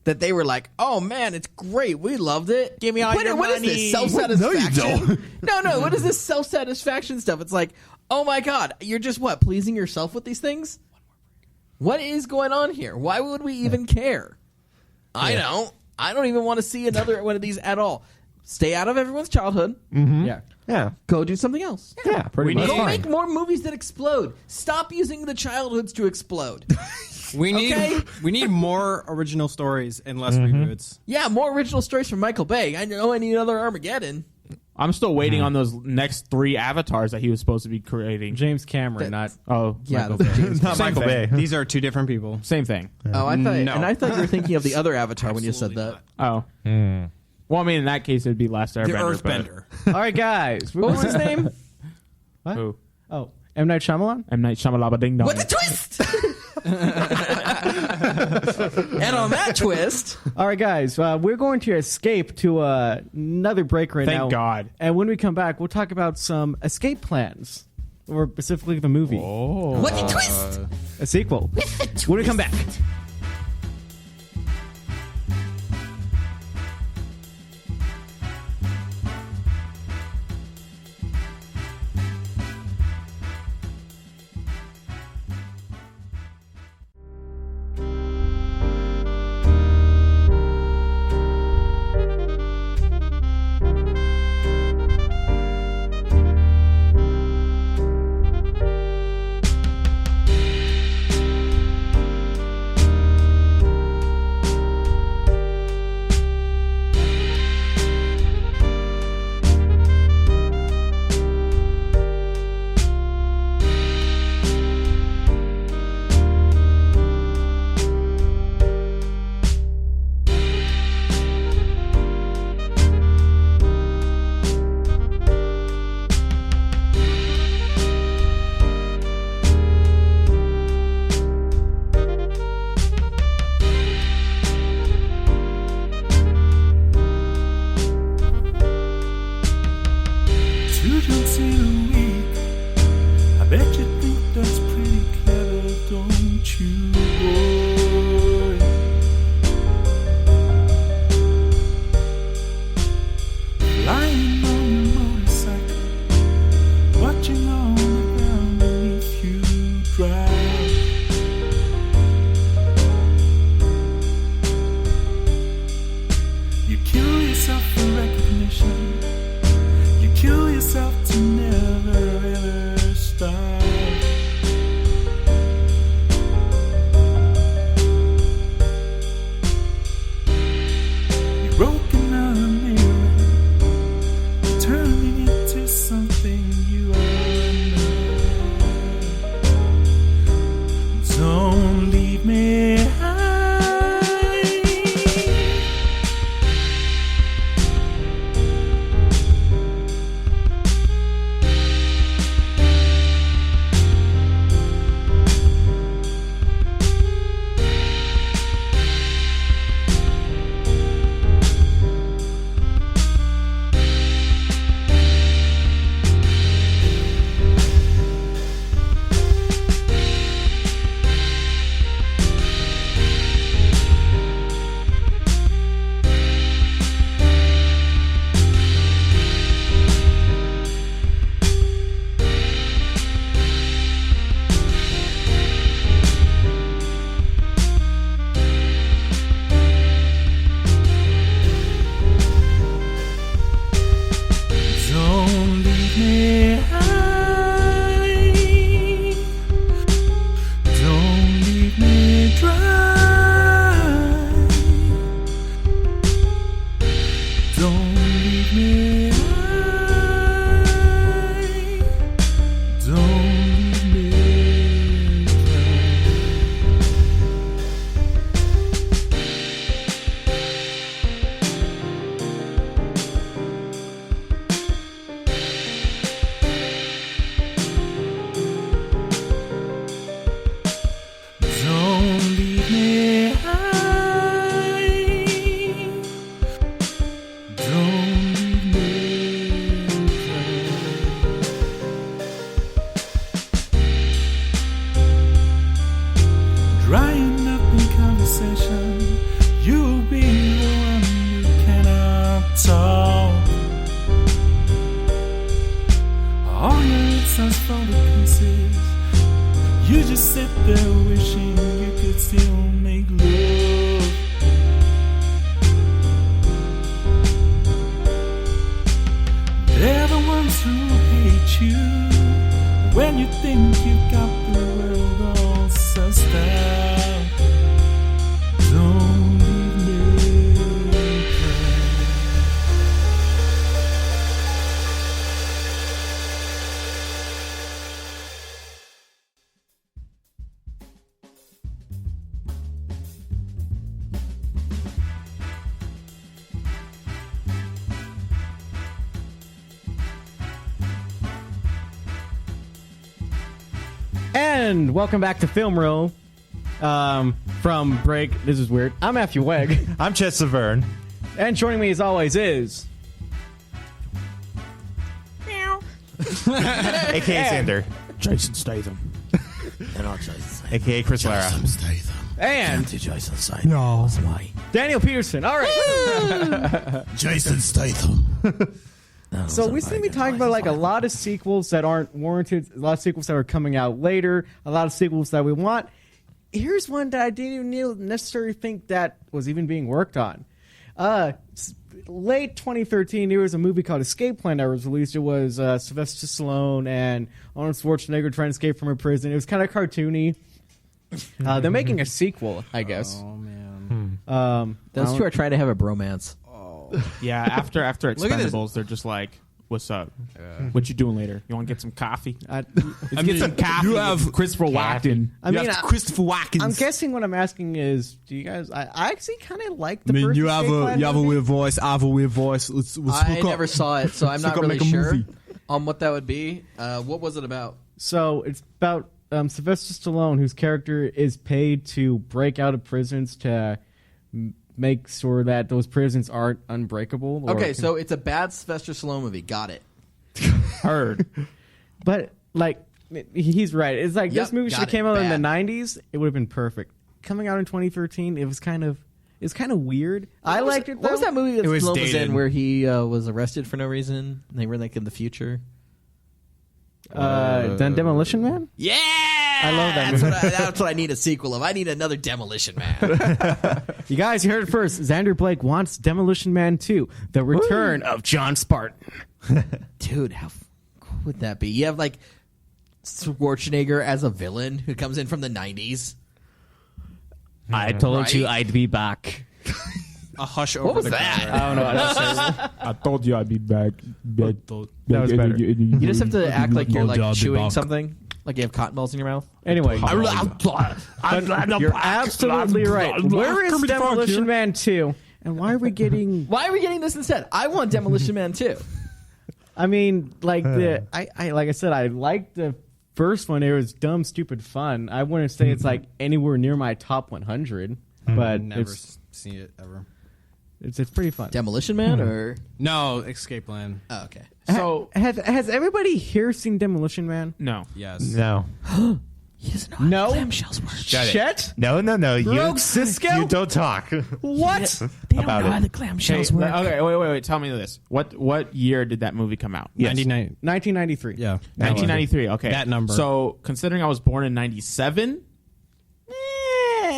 that they were like, "Oh man, it's great. We loved it. Give me all your What is money." this self-satisfaction? No, you no. What is this self-satisfaction stuff? It's like, oh my god, you're just what pleasing yourself with these things. What is going on here? Why would we even care? I don't even want to see another one of these at all. Stay out of everyone's childhood. Yeah. Yeah. Go do something else. Yeah, pretty much. Go Fine. make more movies that explode. Stop using the childhoods to explode. We Okay. need more original stories and less reboots. Yeah, more original stories from Michael Bay. I know I need another Armageddon. I'm still waiting on those next 3 avatars that he was supposed to be creating. James Cameron, not... Oh, Yeah, Michael the Bay. James Not Same Michael thing. Bay. These are two different people. Same thing. Oh, I thought, No. and I thought you were thinking of the other Avatar when you said that. Oh. Well, I mean, in that case, it'd be Last Airbender. The but- Earthbender. All right, guys. What was his name? What? Who? Oh, M. Night Shyamalan? M. Night Shyamalan Ding Dong. What's the twist? And on that twist, All right, guys. We're going to escape to another break right now. Thank God. And when we come back, we'll talk about some escape plans or specifically the movie. What a twist! A sequel. When we come back. And welcome back to Film Roll. From break, this is weird. I'm Matthew Wegg. I'm Chet Severn. And joining me as always is... A.K.A. Sander. Jason Statham. A.K.A. Chris Lara. And Jason Statham. No. Why? Daniel Peterson. All right. Jason Statham. So we seem to be talking about like a lot of sequels that aren't warranted, a lot of sequels that are coming out later, a lot of sequels that we want. Here's one that I didn't even necessarily think that was even being worked on. Late 2013, there was a movie called Escape Plan that was released. It was Sylvester Stallone and Arnold Schwarzenegger trying to escape from a prison. It was kind of cartoony. They're making a sequel, I guess. Oh man. Those two are trying to have a bromance. Yeah, after Expendables, they're just like, "What's up? What you doing later? You want to get some coffee? I Get some coffee." You have Christopher Walken. Christopher Walken. I'm guessing what I'm asking is, do you guys? I actually kind of like the I mean, first you have a weird voice. I have a weird voice. Let's I never saw it, so I'm not really make a sure movie. on what that would be. What was it about? So it's about Sylvester Stallone, whose character is paid to break out of prisons to make sure that those prisons aren't unbreakable. Okay, so it's a bad Sylvester Stallone movie. Got it. Heard. But like, he's right. It's like this movie should have came out in the '90s. It would have been perfect. Coming out in 2013, it was kind of weird. I liked it. What was that movie that was Stallone was dated. in where he was arrested for no reason? And they were like in the future. Demolition Man? Yeah, I love that movie. That's what I need a sequel of. I need another Demolition Man. You guys, you heard it first. Xander Blake wants Demolition Man 2, The Return of John Spartan. Dude, how cool would that be? You have like Schwarzenegger as a villain who comes in from the 90s. I told Right? you I'd be back. A hush over What was the that? crowd. I don't know. I told you I'd be back. That was better. You just have to act like you're like I'll be chewing back. something. Like you have cotton balls in your mouth. Anyway, I'm you're absolutely right. Where is Demolition Man 2? And why are we getting... Why are we getting this instead? I want Demolition Man 2. I mean, like like I said, I liked the first one. It was dumb, stupid fun. I wouldn't say it's like anywhere near my top 100, but Never seen it ever. it's pretty fun. Demolition Man or No, Escape Plan. oh, okay. So Has everybody here seen Demolition Man? no. Yes. No. He doesn't know No. how clamshells work. Chet? No. Rogue Cisco? You don't talk. What? They don't About know it. how the clamshells Okay, work. okay, wait. Tell me this. What year did that movie come out? Yes. 1993. Yeah. 1993. Okay. That number. So, considering I was born in 97,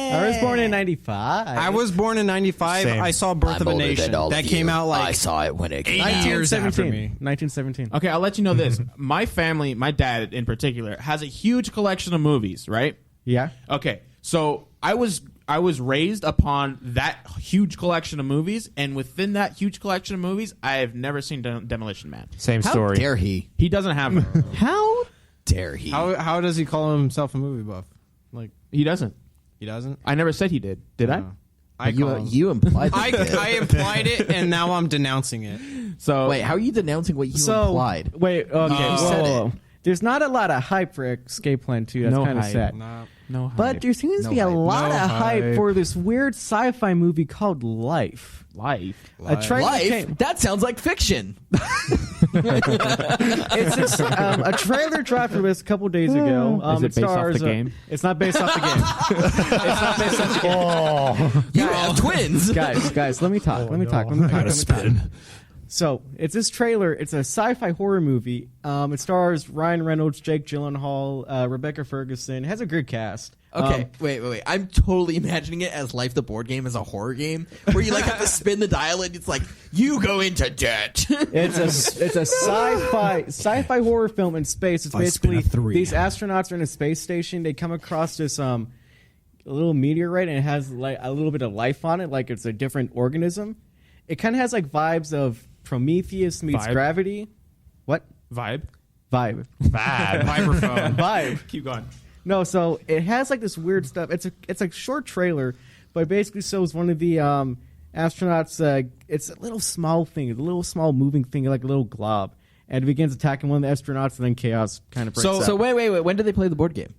I was born in 95. I was born in 95. Same. I saw Birth of a Nation. That came out I like saw it when it came 8 out. years after me. 1917. okay, I'll let you know this. My family, my dad in particular, has a huge collection of movies, right? Yeah. Okay. So, I was raised upon that huge collection of movies, and within that huge collection of movies, I have never seen Demolition Man. Same How story. dare he? He doesn't have them. How? Dare he? How does he call himself a movie buff? Like He doesn't. he doesn't. I never said he did. Did I? I call him. You implied that. I implied it, and now I'm denouncing it. So Wait, how are you denouncing what you So, implied? wait, okay. You said whoa. There's not a lot of hype for Escape Plan 2. That's No kind of hype. sad. no, But hype. there seems to No be a hype. lot No of hype hype. for this weird sci-fi movie called Life. life. A trailer Life? came- That sounds like fiction. It's this, a trailer dropped for this a couple days ago. Is it it based off stars, the game? It's not based off the game. It's not based off the game. You have twins. Guys, let me talk. Let me talk. So it's this trailer. It's a sci-fi horror movie. It stars Ryan Reynolds, Jake Gyllenhaal, Rebecca Ferguson. It has a good cast. Okay, wait. I'm totally imagining it as Life the board game as a horror game where you like have to spin the dial and it's like you go into debt. It's a sci-fi horror film in space. It's basically these astronauts are in a space station. They come across this a little meteorite and it has like a little bit of life on it, like it's a different organism. It kind of has like vibes of Prometheus meets Vibe? Gravity. What? Vibe. Vibe. Vibraphone. Vibe. Keep going. No, so it has like this weird stuff. It's a short trailer, but it basically shows one of the astronauts. It's a little small thing, a little small moving thing, like a little glob, and it begins attacking one of the astronauts, and then chaos kind of breaks out. So wait. When do they play the board game?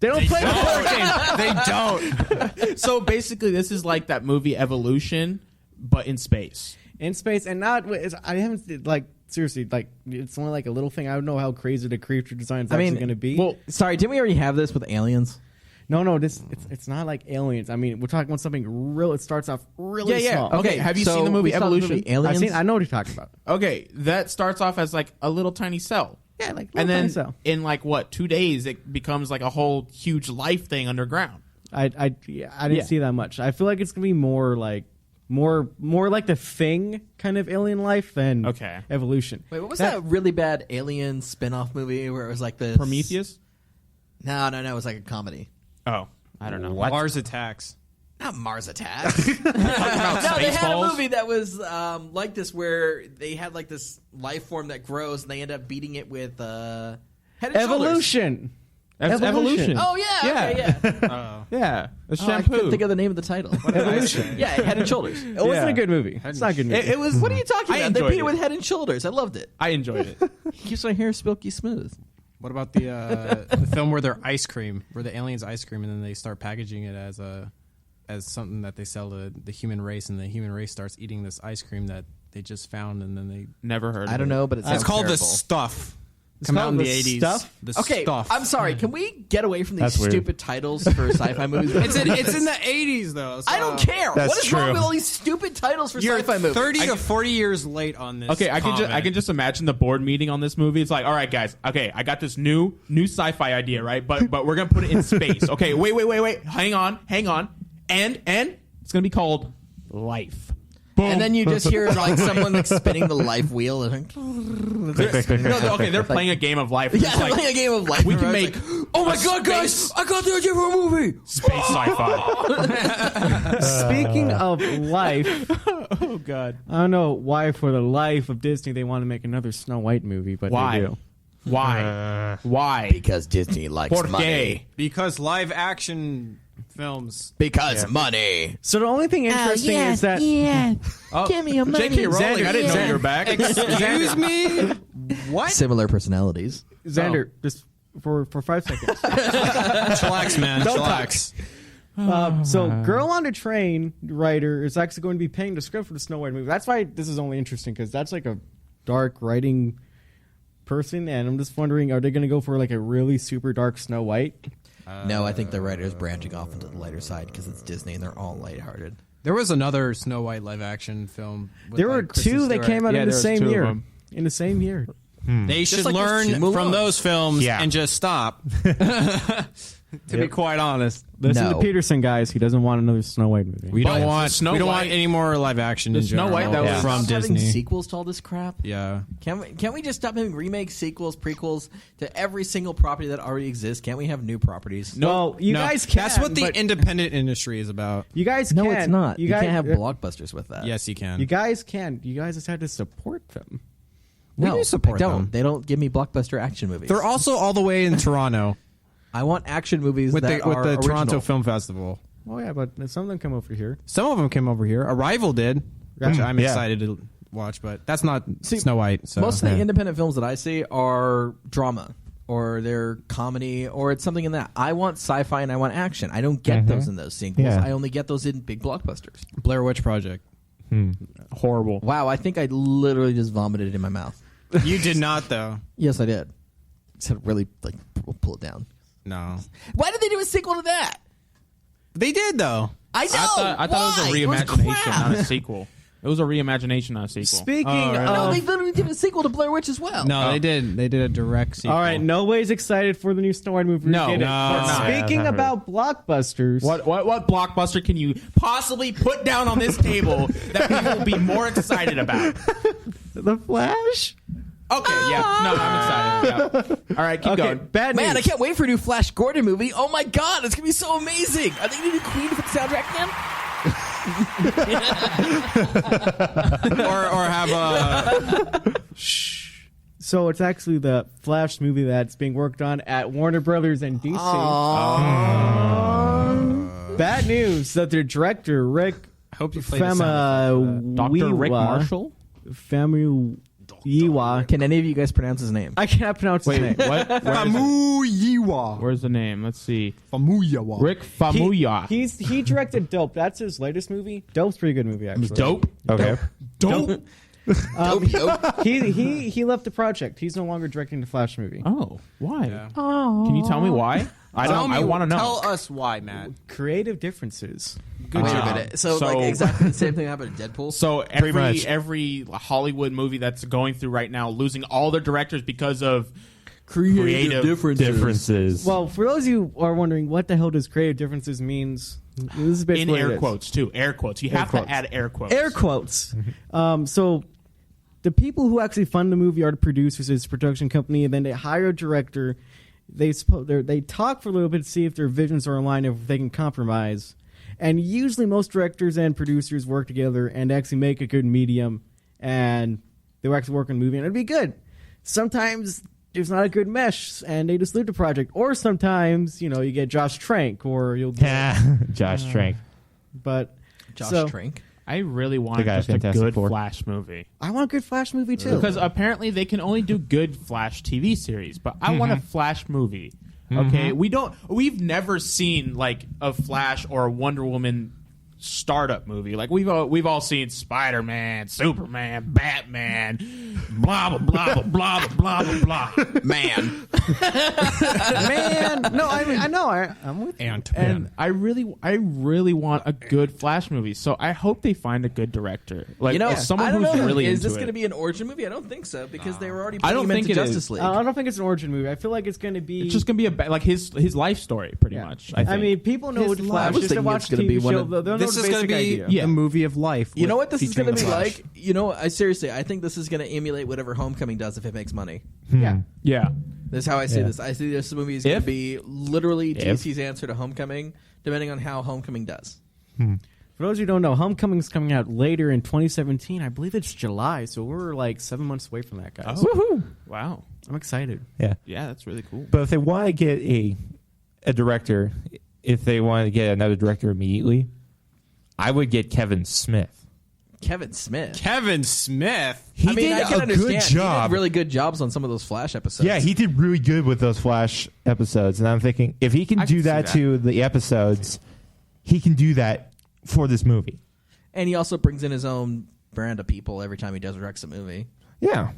They don't play the board game. They don't. So basically, this is like that movie Evolution, but in space. In space, and not. I haven't like seriously, like it's only like a little thing. I don't know how crazy the creature design is actually going to be. Well, sorry, didn't we already have this with aliens? No, it's not like aliens. I mean, we're talking about something real. It starts off really small. Okay, have you so seen the movie we saw the Evolution? movie Aliens? I know what you're talking about. Okay, that starts off as like a little tiny cell. Yeah, like And then so. in like 2 days, it becomes like a whole huge life thing underground. I didn't see that much. I feel like it's gonna be more like the Thing kind of alien life than Evolution. Wait, what was that really bad alien spin-off movie where it was like the Prometheus? No, it was like a comedy. Oh, I don't know. Mars Attacks. Not Mars Attacks. No, they had a movie that was like this where they had like this life form that grows and they end up beating it with Head and Evolution. Evolution. Oh yeah, okay, yeah. Yeah, the I shampoo. couldn't think of the name of the title. Evolution. Yeah, Head and Shoulders. It wasn't a good movie. It's not a good movie. It was. What are you talking I about? They enjoyed beat it it. with Head and Shoulders. I loved it. I enjoyed it. Keeps my hair silky smooth. What about the film where they're ice cream, where the aliens ice cream, and then they start packaging it as something that they sell to the human race, and the human race starts eating this ice cream that they just found, and then they. Never heard. I don't know, but it sounds It's called terrible. The Stuff. It's Come out called in the The 80s. Stuff? The Okay, Stuff. I'm sorry. Can we get away from these That's weird. stupid titles for sci-fi movies? It's in the 80s though. So I don't care. That's What is wrong true. with all these stupid titles for You're sci-fi movies? 30 to 40 years late on this. Okay, I can just imagine the board meeting on this movie. It's like, all right, guys. Okay, I got this new sci-fi idea, right? But we're gonna put it in space. Okay, wait. Hang on. And it's gonna be called Life. Boom. And then you just hear like someone like spinning the life wheel. And they're playing a game of life. yeah, It's like, playing a game of life. we can It's make. like, oh my god, guys! I got the idea for a movie. Space sci-fi. Speaking of life, Oh god. I don't know why for the life of Disney they want to make another Snow White movie, but Why? they do. Why? Why? Because Disney likes Por money. qué? Because live action films. Because money. So the only thing interesting is that Give me a money. J.K. Rowling, I didn't know you were back. Excuse me? What? Similar personalities. Xander, just for 5 seconds. Chillax, man. Chillax. So, Girl on a Train writer is actually going to be paying the script for the Snow White movie. That's why this is only interesting, because that's like a dark writing person, and I'm just wondering, are they going to go for like a really super dark Snow White? No, I think the writer's branching off into the lighter side because it's Disney and they're all lighthearted. There was another Snow White live action film. With, There were like, Kristen two that Stewart. came out Yeah, in the there was same two of year. them. In the same year. They should like learn there's Home from Alone. those films Yeah. and just stop. To be quite honest, Listen No. to Peterson, guys. He doesn't want another Snow White movie. we But don't want Snow we don't White- want any more live action. The in Snow general White that was- from Stop having Disney. sequels to all this crap. Yeah, Can't we just stop having remakes, sequels, prequels to every single property that already exists? Can't we have new properties? No, you No, guys can. That's what the but independent industry is about. you guys No, can. it's not. You guys, can't have blockbusters with that. Yes, you can. You guys can. You guys just had to support them. We No, do support I don't. them. They don't give me blockbuster action movies. They're also all the way in Toronto I want action movies with that the are Toronto original. Film Festival. Oh yeah, but some of them come over here. Some of them came over here. Arrival did, which I'm Yeah. excited to watch, but that's not Snow White. So. Most of the independent films that I see are drama or they're comedy or it's something in that. I want sci-fi and I want action. I don't get those in those sequels. Yeah. I only get those in big blockbusters. Blair Witch Project. Horrible. Wow, I think I literally just vomited in my mouth. You did not though. Yes, I did. Said really like pull it down. No, Why did they do a sequel to that? they did though. I know. I thought Why? it was a reimagination, crap. not a sequel. It was a reimagination, not a sequel. Speaking right. of, No, they literally did a sequel to Blair Witch as well. No, they did. They did a direct sequel. all right, nobody's excited for the new Snow White movie. No, We get it. no. But We're not. speaking Yeah, about blockbusters, What blockbuster can you possibly put down on this table that people will be more excited about? The Flash. Okay, yeah, no, I'm excited. Yeah. All right, keep Okay, going. bad Man, I news. can't wait for a new Flash Gordon movie. Oh my god, it's gonna be so amazing. Are they gonna do Queen for the soundtrack again? or have a So it's actually the Flash movie that's being worked on at Warner Brothers and DC. Bad news that their director Rick I hope you play the sound Dr. Rick Marshall? Famuyiwa. Can any of you guys pronounce his name? I cannot pronounce his name. What? Famuyiwa. Where's the name? Let's see. Famuyiwa. Rick Famuyiwa. He directed Dope. That's his latest movie. Dope's a pretty good movie, actually. Dope. Okay. Dope. He left the project. He's no longer directing the Flash movie. Oh, why? Yeah. Can you tell me why? I want to know. Tell us why, Matt. Creative differences. Good job. So, like, exactly the same thing happened to Deadpool. So every Hollywood movie that's going through right now, losing all their directors because of creative differences. Well, for those of you who are wondering what the hell does creative differences means, this is basically in what it air is. quotes too. Air quotes. You have to add air quotes. Air quotes. So the people who actually fund the movie are the producers, it's a production company, and then they hire a director. They talk for a little bit to see if their visions are aligned, if they can compromise. And usually most directors and producers work together and actually make a good medium, and they will actually work on a movie, and it'll be good. Sometimes there's not a good mesh, and they just leave the project. Or sometimes, you get Josh Trank, or you'll get... Josh Trank. But... Josh Trank? I really want just a good Flash movie. I want a good Flash movie, too. Because apparently they can only do good Flash TV series, but I want a Flash movie. Okay? We've never seen, like, a Flash or a Wonder Woman startup movie. Like, we've all seen Spider-Man, Superman, Batman, blah, blah, blah, blah, blah, blah, blah, blah. Man. No, I know. I'm with you. And I really want a good Flash movie. So I hope they find a good director, like someone I don't who's know. really Is into this it. going to be an origin movie? I don't think so, because they were already I putting don't him think into it Justice is. League. I don't think it's an origin movie. I feel like it's going to be... It's just gonna be like his life story, pretty much. I think. I mean, people know what Flash was is. They thinking watch it's gonna be TV one show. of- They'll know This the is going to basic be idea. a movie of life. You know what this is featuring going to be the Flash. like? I seriously, I think this is going to emulate whatever Homecoming does if it makes money. Yeah. Yeah. That's how I see Yeah. this. I see this movie is going to be literally DC's answer to Homecoming, depending on how Homecoming does. For those who don't know, Homecoming's coming out later in 2017. I believe it's July, so we're like 7 months away from that, guys. Woohoo! Wow. I'm excited. Yeah. Yeah, that's really cool. But if they want to get a director, if they want to get another director immediately, I would get Kevin Smith. Kevin Smith. Kevin Smith. He I mean, did I can a understand. good He job. did really good jobs on some of those Flash episodes. Yeah, he did really good with those Flash episodes. And I'm thinking, if he can do that to the episodes, he can do that for this movie. And he also brings in his own brand of people every time he does directs a movie. Yeah.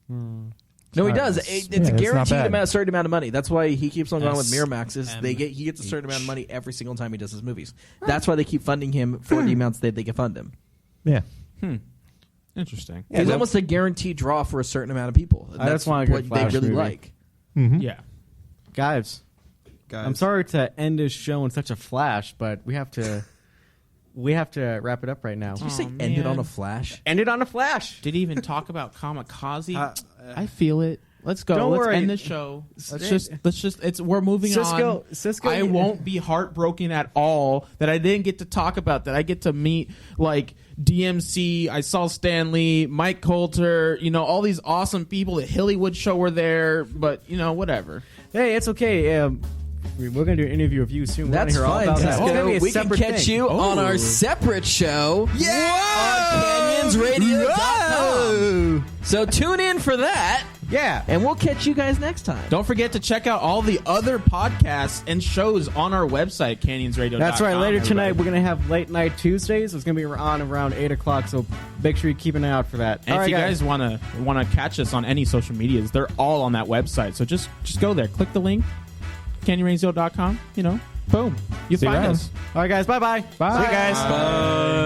No, he does. It's a not guaranteed bad. certain amount of money. That's why he keeps on going with Miramax. He gets a certain SMH. amount of money every single time he does his movies. That's why they keep funding him for the amounts that they can fund him. Yeah. Interesting. He's almost a guaranteed draw for a certain amount of people. And I that's just want a what good they Flash really movie. like. Yeah. Guys, I'm sorry to end this show in such a flash, but we have to wrap it up right now. Did you say end it on a Flash? End it on a flash. Did he even talk about Kamikaze? I feel it. Let's go. Don't Let's worry. end the show. Let's just we're moving on. Cisco, I won't be heartbroken at all that I didn't get to talk about that. I get to meet like DMC. I saw Stan Lee, Mike Coulter, all these awesome people. The Hillywood show were there, but whatever. Hey, it's okay. We're going to do an interview with you soon. We're That's gonna hear all fine. about that. It's gonna be a We can separate catch thing. you on our separate show on canyonsradio.com. So tune in for that. Yeah. And we'll catch you guys next time. Don't forget to check out all the other podcasts and shows on our website, canyonsradio.com. That's right. Later tonight, everybody. we're going to have Late Night Tuesdays. It's going to be on around 8 o'clock, so make sure you keep an eye out for that. And All if you right, guys want to catch us on any social medias, they're all on that website. So just go there, click the link, canyonradio.com. Boom, you See you find around. us. All right, guys. Bye-bye. Bye. See you guys. Bye.